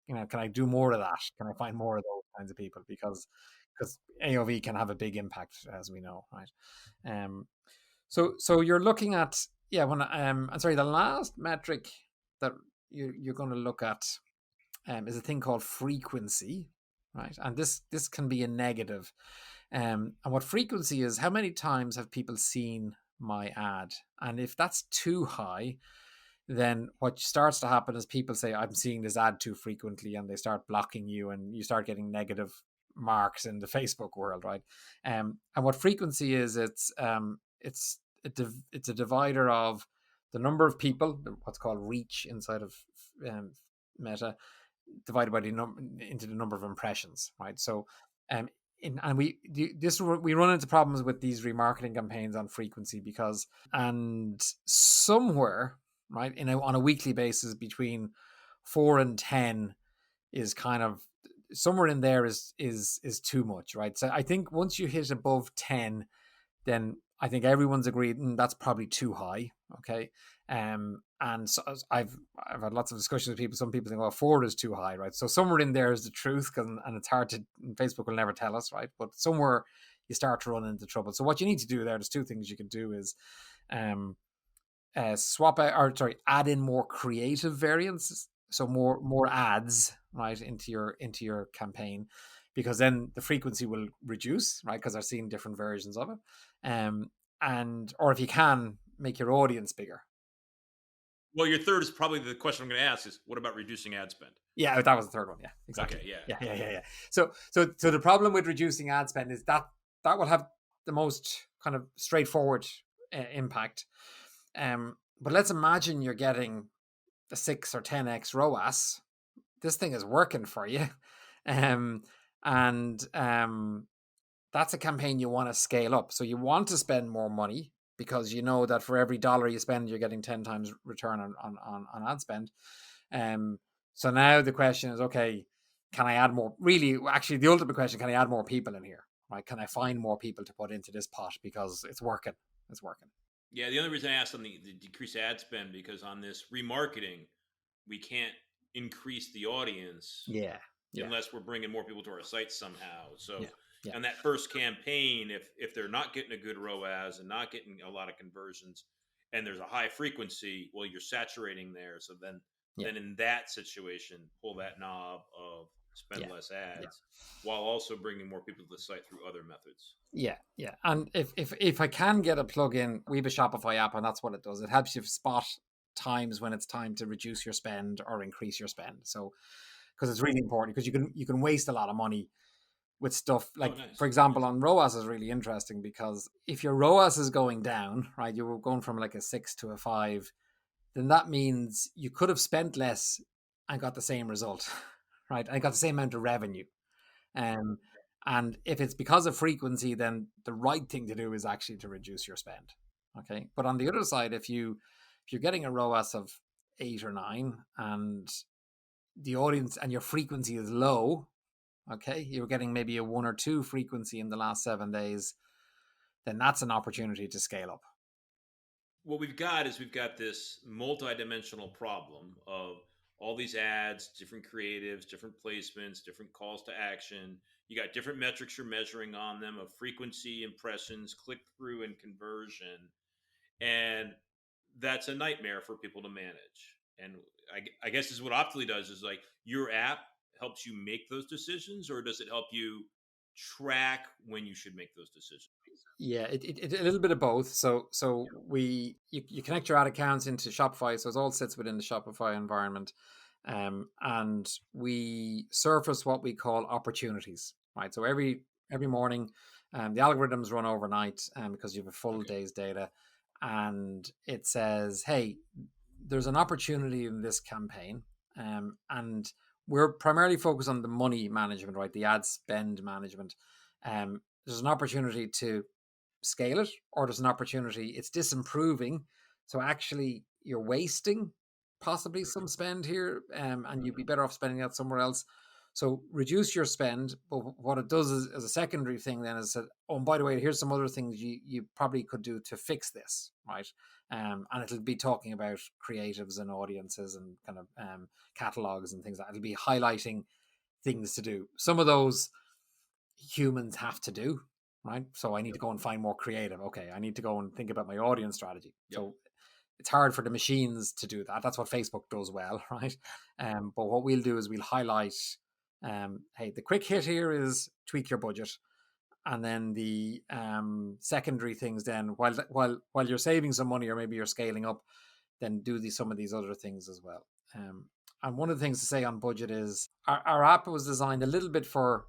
Can I do more of that? Can I find more of those kinds of people? Because AOV can have a big impact, as we know, right? Um, so you're looking at, yeah. When I'm sorry, the last metric that you're going to look at is a thing called frequency, right? And this can be a negative. And what frequency is, how many times have people seen my ad? And if that's too high, then what starts to happen is people say, I'm seeing this ad too frequently, and they start blocking you, and you start getting negative marks in the Facebook world, right? And what frequency is, it's a divider of the number of people, what's called reach inside of Meta, divided by into the number of impressions, right? So, we run into problems with these remarketing campaigns on frequency, and somewhere, right, on a weekly basis, between 4 and 10 is kind of, somewhere in there is too much, right? So I think once you hit above 10, then I think everyone's agreed, that's probably too high. Okay. And so I've had lots of discussions with people. Some people think, well, 4 is too high, right? So somewhere in there is the truth, and it's hard to, Facebook will never tell us, right? But somewhere you start to run into trouble. So what you need to do there's 2 things you can do is um, swap out, or sorry, add in more creative variants, so more ads, right, into your campaign, because then the frequency will reduce, right, because they're seeing different versions of it. And or if you can make your audience bigger. Well, your third is probably the question I'm going to ask is what about reducing ad spend? Yeah, that was the third one. Yeah, exactly. Okay, yeah. Yeah. So the problem with reducing ad spend is that will have the most kind of straightforward impact. But let's imagine you're getting a 6 or 10x ROAS. This thing is working for you, and that's a campaign you want to scale up. So you want to spend more money because you know that for every dollar you spend, you're getting 10 times return on ad spend. So now the question is, okay, can I add more? Really, actually, the ultimate question: can I add more people in here? Right? Can I find more people to put into this pot because it's working? It's working. Yeah, the only reason I asked on the decreased ad spend because on this remarketing, we can't increase the audience Yeah. unless we're bringing more people to our site somehow. So, Yeah. Yeah. on that first campaign, if they're not getting a good ROAS and not getting a lot of conversions, and there's a high frequency, well, you're saturating there. So Yeah. then in that situation, pull that knob of spend less Yeah. ads while also bringing more people to the site through other methods. Yeah, yeah. And if I can get a plug-in, we have a Shopify app, and that's what it does. It helps you spot times when it's time to reduce your spend or increase your spend. So because it's really important, because you can waste a lot of money with stuff Oh, like, for nice. example, on ROAS is really interesting, because if your ROAS is going down, right, you're going from like a 6 to a 5, then that means you could have spent less and got the same result, right? I got the same amount of revenue. Um, and if it's because of frequency, then the right thing to do is actually to reduce your spend. Okay. But on the other side, if you're getting a ROAS of 8 or 9 and the audience and your frequency is low, okay, you're getting maybe a 1 or 2 frequency in the last 7 days, then that's an opportunity to scale up. What we've got this multi-dimensional problem of all these ads, different creatives, different placements, different calls to action. You got different metrics you're measuring on them of frequency, impressions, click through, and conversion. And that's a nightmare for people to manage. And I guess is what Optly does is like your app helps you make those decisions, or does it help you track when you should make those decisions? Yeah, it a little bit of both. So you connect your ad accounts into Shopify, so it all sits within the Shopify environment, and we surface what we call opportunities, right? So every morning, the algorithms run overnight, because you have a full Okay. day's data, and it says, hey, there's an opportunity in this campaign, and we're primarily focused on the money management, right? The ad spend management. There's an opportunity to scale it, or there's an opportunity it's disimproving, so actually you're wasting possibly some spend here, and you'd be better off spending that somewhere else. So reduce your spend. But what it does is, as a secondary thing, then is that, oh, and by the way, here's some other things you probably could do to fix this, right? And it'll be talking about creatives and audiences and kind of catalogs and things like that. It'll be highlighting things to do. Some of those humans have to do, right? So I need to go and find more creative. Okay, I need to go and think about my audience strategy. Yep. So it's hard for the machines to do that. That's what Facebook does well, right? But what we'll do is we'll highlight, hey, the quick hit here is tweak your budget, and then the secondary things. Then while you're saving some money, or maybe you're scaling up, then do some of these other things as well. And one of the things to say on budget is our app was designed a little bit for,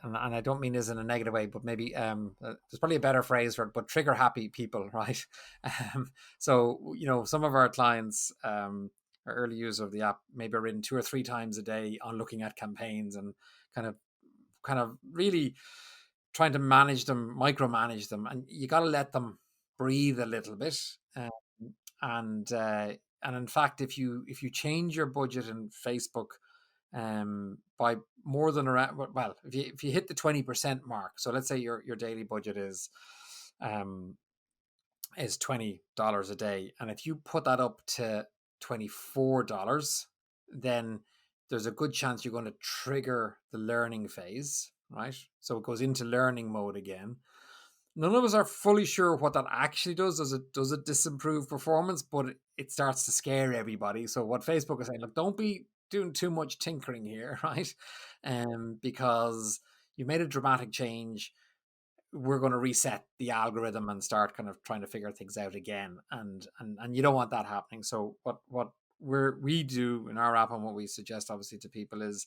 and I don't mean this in a negative way, but maybe there's probably a better phrase for it, but trigger happy people, right? So, some of our clients, are early users of the app, maybe are in 2 or 3 times a day on looking at campaigns and kind of really trying to manage them, micromanage them, and you got to let them breathe a little bit. And and in fact, if you change your budget in Facebook, by more than around, well, if you hit the 20% mark, so let's say your daily budget is is $20 a day. And if you put that up to $24, then there's a good chance you're going to trigger the learning phase, right? So it goes into learning mode again. None of us are fully sure what that actually does. Does it disimprove performance? But it starts to scare everybody. So what Facebook is saying, look, don't be doing too much tinkering here, right? Because you made a dramatic change. We're going to reset the algorithm and start kind of trying to figure things out again, and you don't want that happening. So what we do in our app, and what we suggest obviously to people is,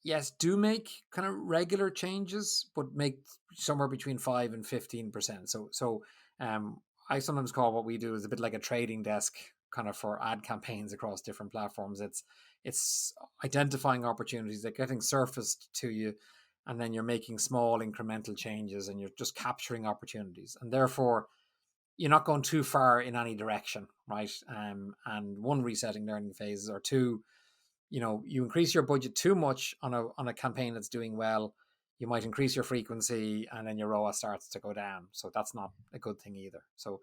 yes, do make kind of regular changes, but make somewhere between 5 and 15%. So I sometimes call what we do is a bit like a trading desk kind of for ad campaigns across different platforms. It's identifying opportunities that are getting surfaced to you, and then you're making small incremental changes, and you're just capturing opportunities, and therefore you're not going too far in any direction, right? And one, resetting learning phases, or two, you increase your budget too much on a campaign that's doing well, you might increase your frequency, and then your ROAS starts to go down. So that's not a good thing either. So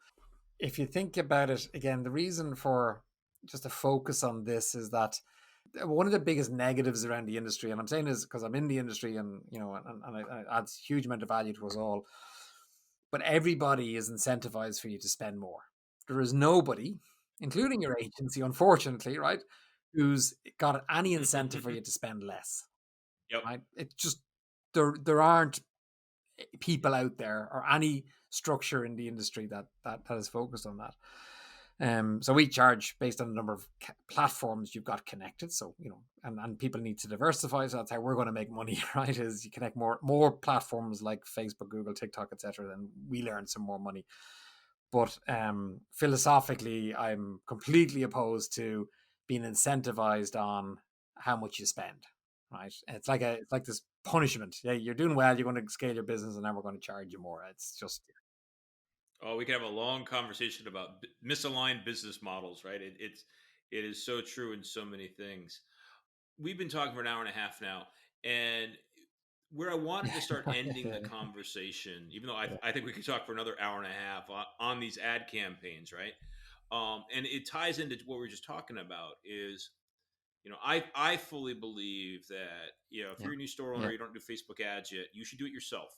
if you think about it again, the reason for just a focus on this is that one of the biggest negatives around the industry, and I'm saying this because I'm in the industry, and it adds huge amount of value to us all, but everybody is incentivized for you to spend more. There is nobody, including your agency, unfortunately, right, who's got any incentive for you to spend less, Yep. right? It just, there aren't people out there or any structure in the industry that is focused on that. So we charge based on the number of platforms you've got connected. So, and people need to diversify. So that's how we're going to make money, right? Is you connect more platforms like Facebook, Google, TikTok, etc. Then we learn some more money. But philosophically, I'm completely opposed to being incentivized on how much you spend, right? It's like this punishment. Yeah, you're doing well, you're going to scale your business, and then we're going to charge you more. It's just, Oh, we could have a long conversation about misaligned business models, right? It is so true in so many things. We've been talking for an hour and a half now, and where I wanted to start ending the yeah, conversation, even though I, yeah, I think we could talk for another hour and a half on these ad campaigns, right? And it ties into what we are just talking about. Is I fully believe that if yeah, you're a new store owner, yeah. you don't do Facebook ads yet, you should do it yourself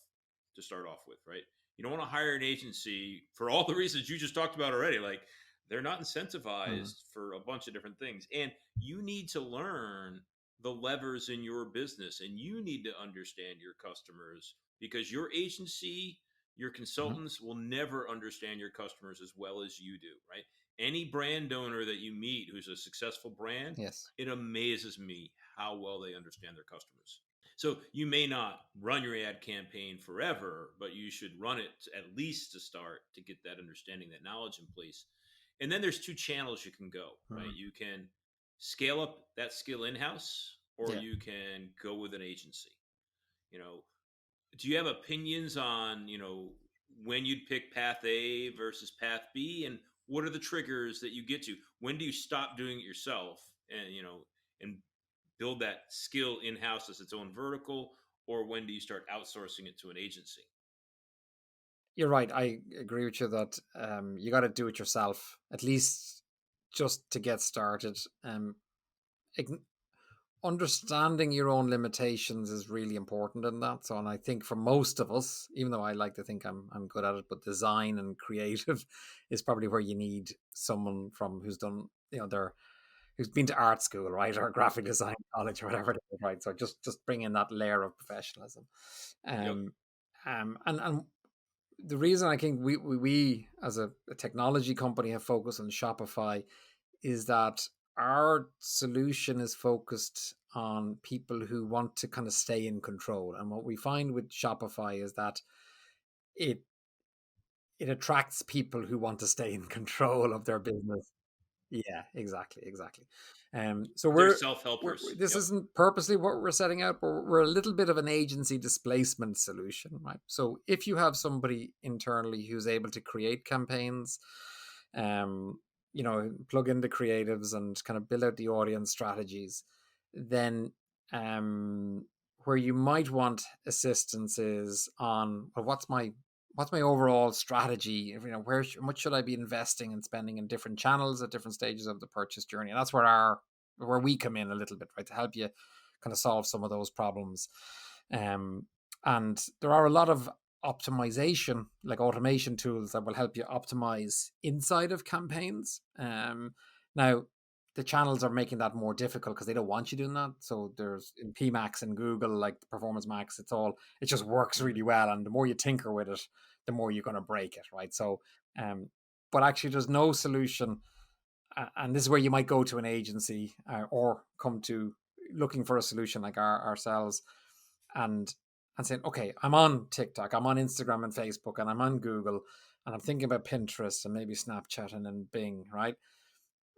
to start off with, right? You don't want to hire an agency for all the reasons you just talked about already. Like, they're not Mm, incentivized for a bunch of different things, and you need to learn the levers in your business, and you need to understand your customers, because your agency, your mhm. consultants will never understand your customers as well as you do, right? Any brand owner that you meet who's a successful brand, Yes. it amazes me how well they understand their customers. So you may not run your ad campaign forever, but you should run it at least to start, to get that understanding, that knowledge in place. And then there's two channels you can go, right? Mm, You can scale up that skill in house, or yeah. you can go with an agency. You know, do you have opinions on, when you'd pick path A versus path B, and what are the triggers that you get to? When do you stop doing it yourself, and and build that skill in house as its own vertical, or when do you start outsourcing it to an agency? You're right. I agree with you that you got to do it yourself, at least just to get started. Ign- Understanding your own limitations is really important in that. So, and I think for most of us, even though I like to think I'm good at it, but design and creative is probably where you need someone from who's done, who's been to art school, right, or graphic design college or whatever it is, right. So just bring in that layer of professionalism. Yep. Um, and the reason I think we as a technology company have focused on Shopify is that our solution is focused on people who want to kind of stay in control. And what we find with Shopify is that it it attracts people who want to stay in control of their business. Yeah, exactly. So They're we're self-helpers. this Yep. isn't purposely what we're setting out, but we're a little bit of an agency displacement solution, right? So if you have somebody internally who's able to create campaigns, um, plug in the creatives and kind of build out the audience strategies, then um, where you might want assistance is on, well, what's my what's my overall strategy? Where much should I be investing and spending in different channels at different stages of the purchase journey? And that's where we come in a little bit, right, to help you kind of solve some of those problems. Um, and there are a lot of optimization, like automation tools that will help you optimize inside of campaigns. Now, the channels are making that more difficult because they don't want you doing that. So there's in PMax and Google, like the Performance Max, it just works really well. And the more you tinker with it, the more you're going to break it, right? So, but actually, there's no solution. And this is where you might go to an agency or come to looking for a solution like ourselves and saying, okay, I'm on TikTok, I'm on Instagram and Facebook, and I'm on Google, and I'm thinking about Pinterest and maybe Snapchat and then Bing, right?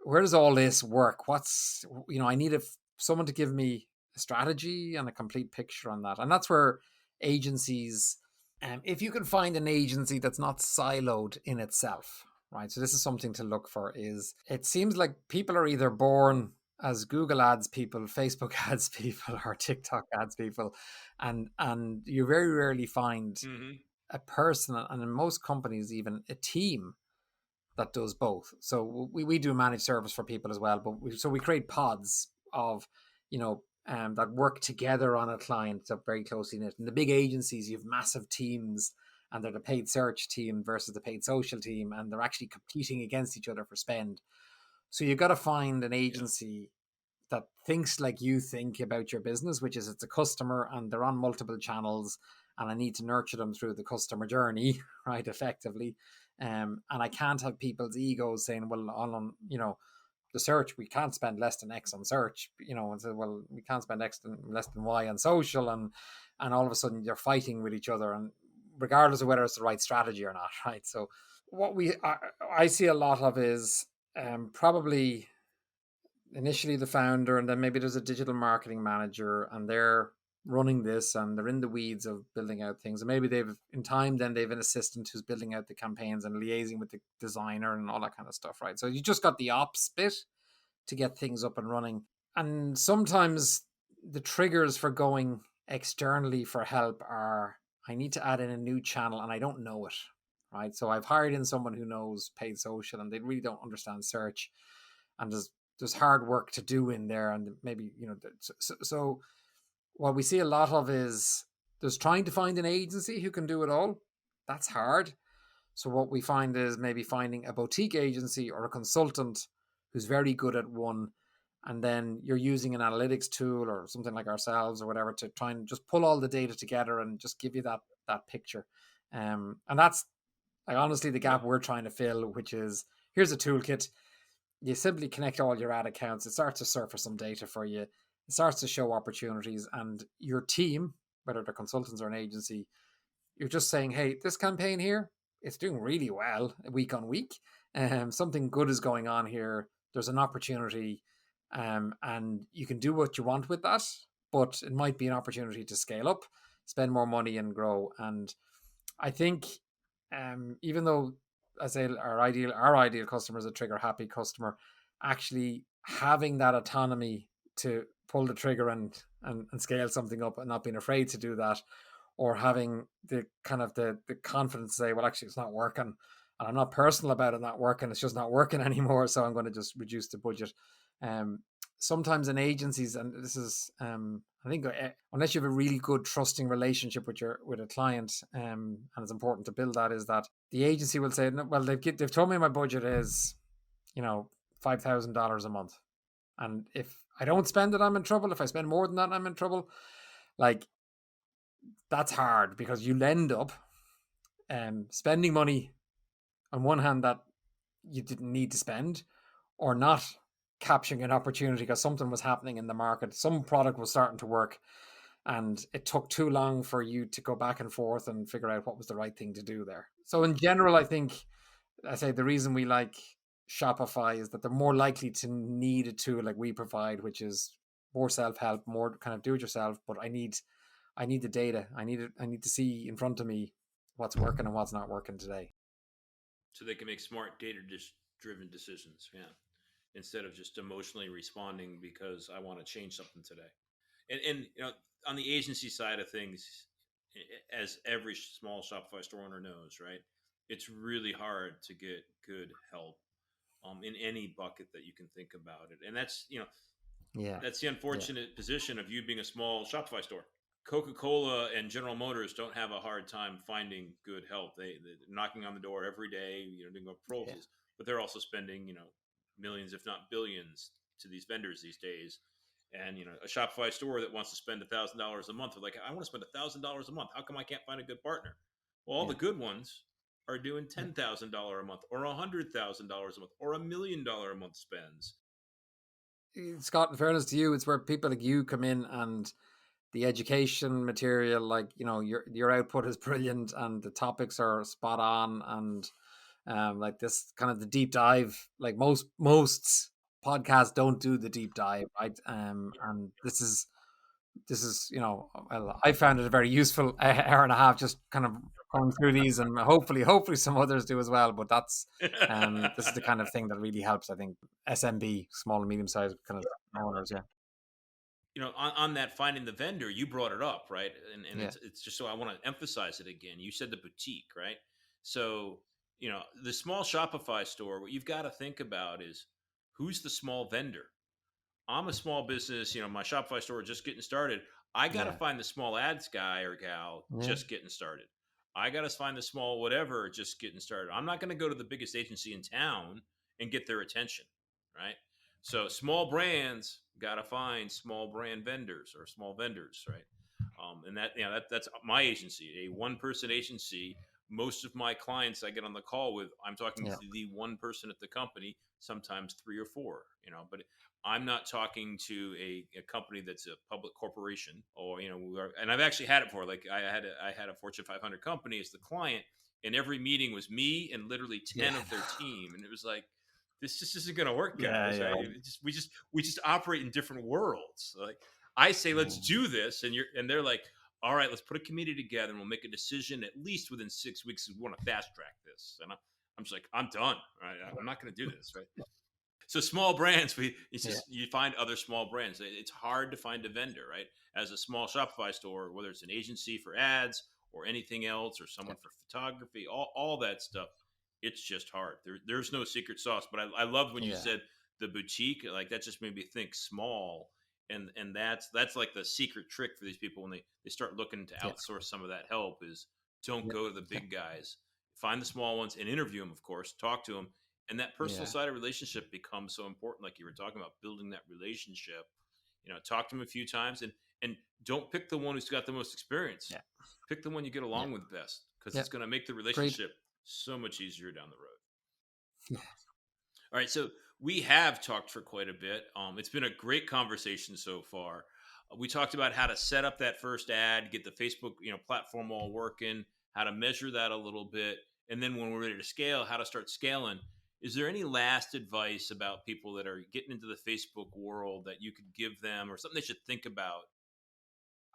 Where does all this work? I need someone to give me a strategy and a complete picture on that. And that's where agencies, if you can find an agency that's not siloed in itself, right? So this is something to look for. Is it seems like people are either born as Google ads people, Facebook ads people, or TikTok ads people, and you very rarely find Mm-hmm. a person, and in most companies even a team that does both. So we do managed service for people as well, but we create pods of, that work together on a client that very closely knit. In the big agencies, you have massive teams, and they're the paid search team versus the paid social team, and they're actually competing against each other for spend. So you've got to find an Yeah. agency that thinks like you think about your business, which is it's a customer and they're on multiple channels, and I need to nurture them through the customer journey, right, effectively. And I can't have people's egos saying, well, on the search, we can't spend less than X on search, and say, well, we can't spend less than Y on social, and all of a sudden you're fighting with each other, and regardless of whether it's the right strategy or not, right? So what I see a lot of is probably initially the founder, and then maybe there's a digital marketing manager, and they're running this and they're in the weeds of building out things, and maybe they've an assistant who's building out the campaigns and liaising with the designer and all that kind of stuff, right? So you just got the ops bit to get things up and running. And sometimes the triggers for going externally for help are, I need to add in a new channel and I don't know it, right? So I've hired in someone who knows paid social and they really don't understand search, and there's hard work to do in there, and maybe so what we see a lot of is there's trying to find an agency who can do it all. That's hard. So what we find is maybe finding a boutique agency or a consultant who's very good at one, and then you're using an analytics tool or something like ourselves or whatever to try and just pull all the data together and just give you that picture. And that's like honestly the Yeah. gap we're trying to fill, which is here's a toolkit. You simply connect all your ad accounts. It starts to surface some data for you. It starts to show opportunities, and your team, whether they're consultants or an agency, you're just saying, hey, this campaign here, it's doing really well week on week. Something good is going on here. There's an opportunity, and you can do what you want with that, but it might be an opportunity to scale up, spend more money, and grow. And I think, even though I say our ideal customer is a trigger happy customer, actually having that autonomy to pull the trigger and scale something up and not being afraid to do that, or having the kind of the confidence to say, well, actually, it's not working, and I'm not personal about it not working. It's just not working anymore, so I'm going to just reduce the budget. Um, Sometimes in agencies, and this is, I think, unless you have a really good trusting relationship with a client, and it's important to build that, is that the agency will say, no, well, they've told me my budget is, $5,000 a month, and if I don't spend it, I'm in trouble. If I spend more than that, I'm in trouble. Like, that's hard because you'll end up spending money on one hand that you didn't need to spend, or not capturing an opportunity because something was happening in the market. Some product was starting to work, and it took too long for you to go back and forth and figure out what was the right thing to do there. So in general, I think I say the reason we like Shopify is that they're more likely to need a tool like we provide, which is more self-help, more kind of do it yourself. But I need the data. I need to see in front of me what's working and what's not working today. So they can make smart data driven decisions. Yeah. Instead of just emotionally responding because I want to change something today. And on the agency side of things, as every small Shopify store owner knows, right? It's really hard to get good help in any bucket that you can think about it. And Yeah. that's the Yeah. unfortunate position of you being a small Shopify store. Coca-Cola and General Motors don't have a hard time finding good help. They're knocking on the door every day, doing Yeah. proposals, but they're also spending, millions, if not billions, to these vendors these days. And a Shopify store that wants to spend $1,000 a month, they're like, I want to spend $1,000 a month. How come I can't find a good partner? Well, all the Yeah. good ones are doing Yeah. $10,000 a month, or $100,000 a month, or $1 million a month spends. Scott, in fairness to you, it's where people like you come in, and the education material, like, your output is brilliant and the topics are spot on, and like this kind of the deep dive, like most podcasts don't do the deep dive, right? And this is well, I found it a very useful hour and a half, just kind of going through these, and hopefully some others do as well. But that's this is the kind of thing that really helps, I think, SMB, small and medium sized kind of owners. Yeah. On that finding the vendor, you brought it up, right? And Yeah. it's just so I want to emphasize it again. You said the boutique, right? So, the small Shopify store, what you've got to think about is who's the small vendor. I'm a small business, my Shopify store just getting started. I got to Yeah. find the small ads guy or gal Yeah. just getting started. I got to find the small whatever just getting started. I'm not going to go to the biggest agency in town and get their attention, right? So small brands got to find small brand vendors or small vendors, right? And that's my agency, a one person agency. Most of my clients I get on the call with, I'm talking Yeah. to the one person at the company, sometimes three or four, but I'm not talking to a company that's a public corporation, or and I've actually had it before. Like I had a Fortune 500 company as the client, and every meeting was me and literally Yeah. 10 of their team, and it was like, this just isn't going to work, Yeah. guys. Yeah. Right? We just operate in different worlds. Like I say, let's do this, and they're like, all right, let's put a committee together and we'll make a decision at least within 6 weeks. We want to fast track this, and I'm just like, I'm done. Right? I'm not going to do this. Right? So small brands, it's Yeah. just you find other small brands. It's hard to find a vendor, right? As a small Shopify store, whether it's an agency for ads or anything else, or Yeah. someone for photography, all that stuff, it's just hard. There's no secret sauce. But I love when you Yeah. said the boutique, like that just made me think small, and that's like the secret trick for these people when they start looking to Yeah. outsource some of that help is don't Yeah. go to the Yeah. big guys, find the small ones and interview them, of course, talk to them, and that personal Yeah. side of relationship becomes so important, like you were talking about building that relationship. Talk to them a few times, and don't pick the one who's got the most experience. Yeah. Pick the one you get Yeah. along with best, because Yeah. it's going to make the Great. relationship so much easier down the road. Yeah. All right, so we have talked for quite a bit. It's been a great conversation so far. We talked about how to set up that first ad, get the Facebook platform all working, how to measure that a little bit, and then when we're ready to scale, how to start scaling. Is there any last advice about people that are getting into the Facebook world that you could give them, or something they should think about?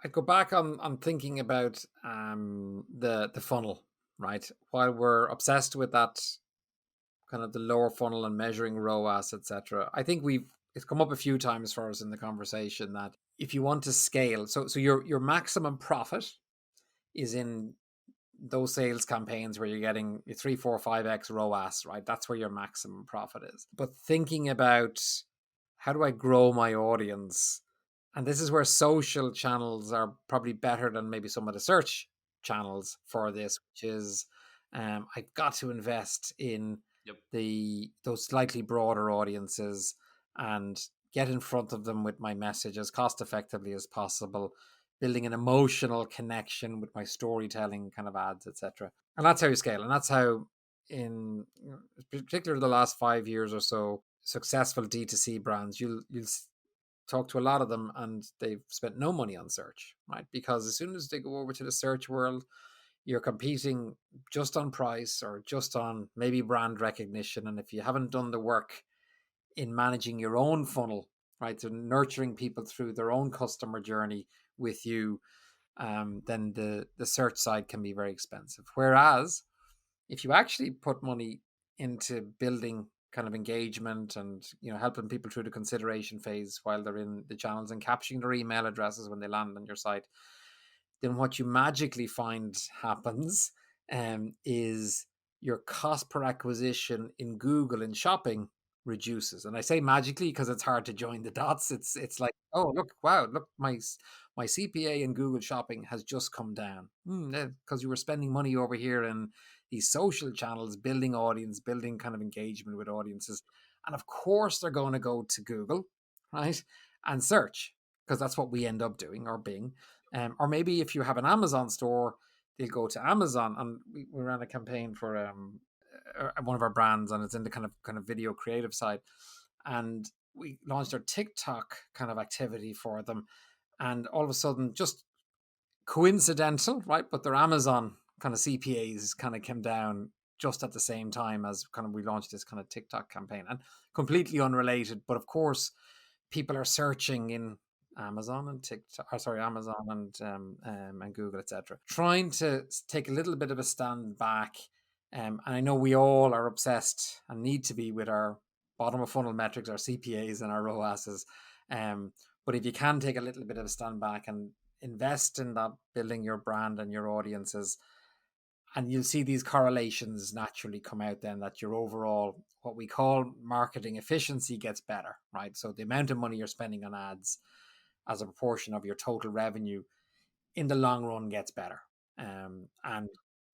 I'd go back on thinking about the funnel, right? While we're obsessed with that kind of the lower funnel and measuring ROAS, etc., I think it's come up a few times for us in the conversation that if you want to scale, so your maximum profit is in those sales campaigns where you're getting 3, 4, 5x ROAS, right? That's where your maximum profit is. But thinking about how do I grow my audience? And this is where social channels are probably better than maybe some of the search channels for this, which is I've got to invest in Yep. those slightly broader audiences and get in front of them with my message as cost effectively as possible, building an emotional connection with my storytelling kind of ads, etc. And that's how you scale. And that's how, in particular the last 5 years or so, successful D2C brands, you'll talk to a lot of them and they've spent no money on search, right? Because as soon as they go over to the search world, you're competing just on price or just on maybe brand recognition. And if you haven't done the work in managing your own funnel, right, so nurturing people through their own customer journey with you, then the search side can be very expensive. Whereas if you actually put money into building kind of engagement and helping people through the consideration phase while they're in the channels and capturing their email addresses when they land on your site, then what you magically find happens is your cost per acquisition in Google in shopping reduces. And I say magically because it's hard to join the dots. It's like, oh, look, wow, look, my CPA in Google shopping has just come down because you were spending money over here in these social channels, building audience, building kind of engagement with audiences. And of course, they're going to go to Google, right? And search, because that's what we end up doing, or Bing. Or maybe if you have an Amazon store, they'll go to Amazon. And we ran a campaign for one of our brands, and it's in the kind of video creative side. And we launched our TikTok kind of activity for them. And all of a sudden, just coincidental, right? But their Amazon kind of CPAs kind of came down just at the same time as kind of we launched this kind of TikTok campaign, and completely unrelated. But of course, people are searching in Amazon and TikTok, Amazon and Google, etc., trying to take a little bit of a stand back. And I know we all are obsessed and need to be with our bottom of funnel metrics, our CPAs and our ROASs. But if you can take a little bit of a stand back and invest in that, building your brand and your audiences, and you'll see these correlations naturally come out then, that your overall, what we call marketing efficiency, gets better, right? So the amount of money you're spending on ads as a proportion of your total revenue in the long run gets better. And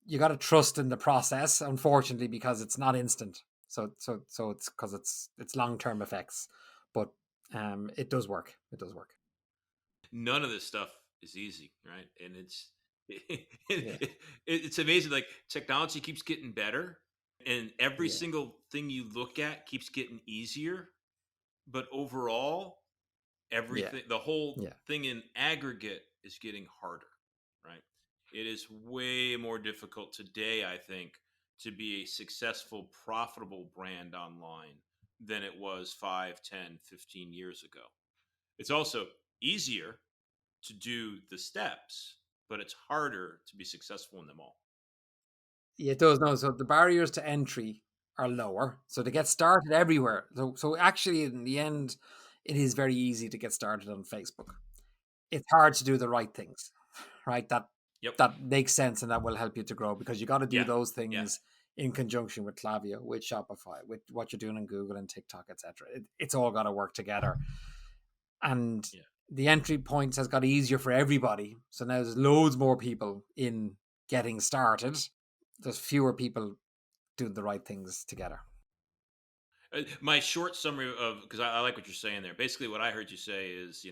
you got to trust in the process, unfortunately, because it's not instant. So it's because it's long-term effects, but it does work. It does work. None of this stuff is easy, right? And Yeah. it's amazing. Like, technology keeps getting better, and every Yeah. single thing you look at keeps getting easier. But overall, everything, the whole Yeah. thing in aggregate, is getting harder, right? It is way more difficult today, I think, to be a successful, profitable brand online than it was 5, 10, 15 years ago. It's also easier to do the steps, but it's harder to be successful in them all. Yeah, it does. No, so the barriers to entry are lower. So to get started everywhere. So actually, in the end, it is very easy to get started on Facebook. It's hard to do the right things, right? Yep. That makes sense, and that will help you to grow, because you got to do Yeah. those Yeah. things in conjunction with Klaviyo, with Shopify, with what you're doing in Google and TikTok, etc. It's all got to work together. And Yeah. the entry points has got easier for everybody. So now there's loads more people in getting started. There's fewer people doing the right things together. My short summary of, because I like what you're saying there. Basically, what I heard you say is,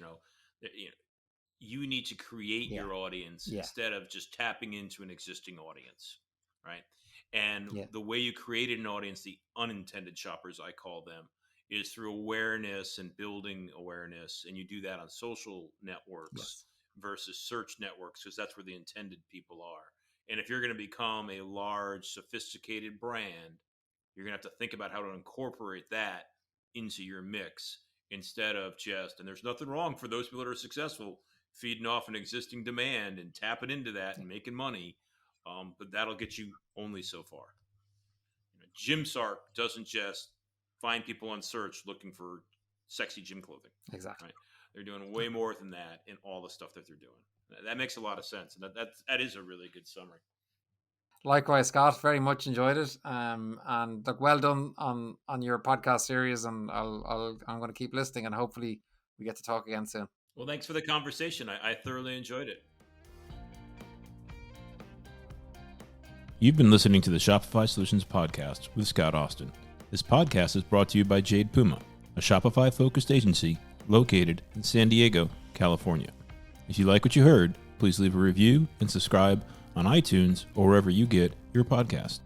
you need to create Yeah. your audience Yeah. instead of just tapping into an existing audience, right? And Yeah. the way you created an audience, the unintended shoppers, I call them, is through awareness and building awareness. And you do that on social networks Yes. versus search networks, because that's where the intended people are. And if you're going to become a large, sophisticated brand, you're going to have to think about how to incorporate that into your mix instead of just, and there's nothing wrong for those people that are successful feeding off an existing demand and tapping into that and making money. But that'll get you only so far. Gymshark doesn't just find people on search looking for sexy gym clothing. Exactly. Right? They're doing way more than that in all the stuff that they're doing. That makes a lot of sense. And that is a really good summary. Likewise, Scott, very much enjoyed it. And look, well done on your podcast series. And I'm going to keep listening, and hopefully we get to talk again soon. Well, thanks for the conversation. I thoroughly enjoyed it. You've been listening to the Shopify Solutions Podcast with Scott Austin. This podcast is brought to you by Jade Puma, a Shopify-focused agency located in San Diego, California. If you like what you heard, please leave a review and subscribe on iTunes or wherever you get your podcast.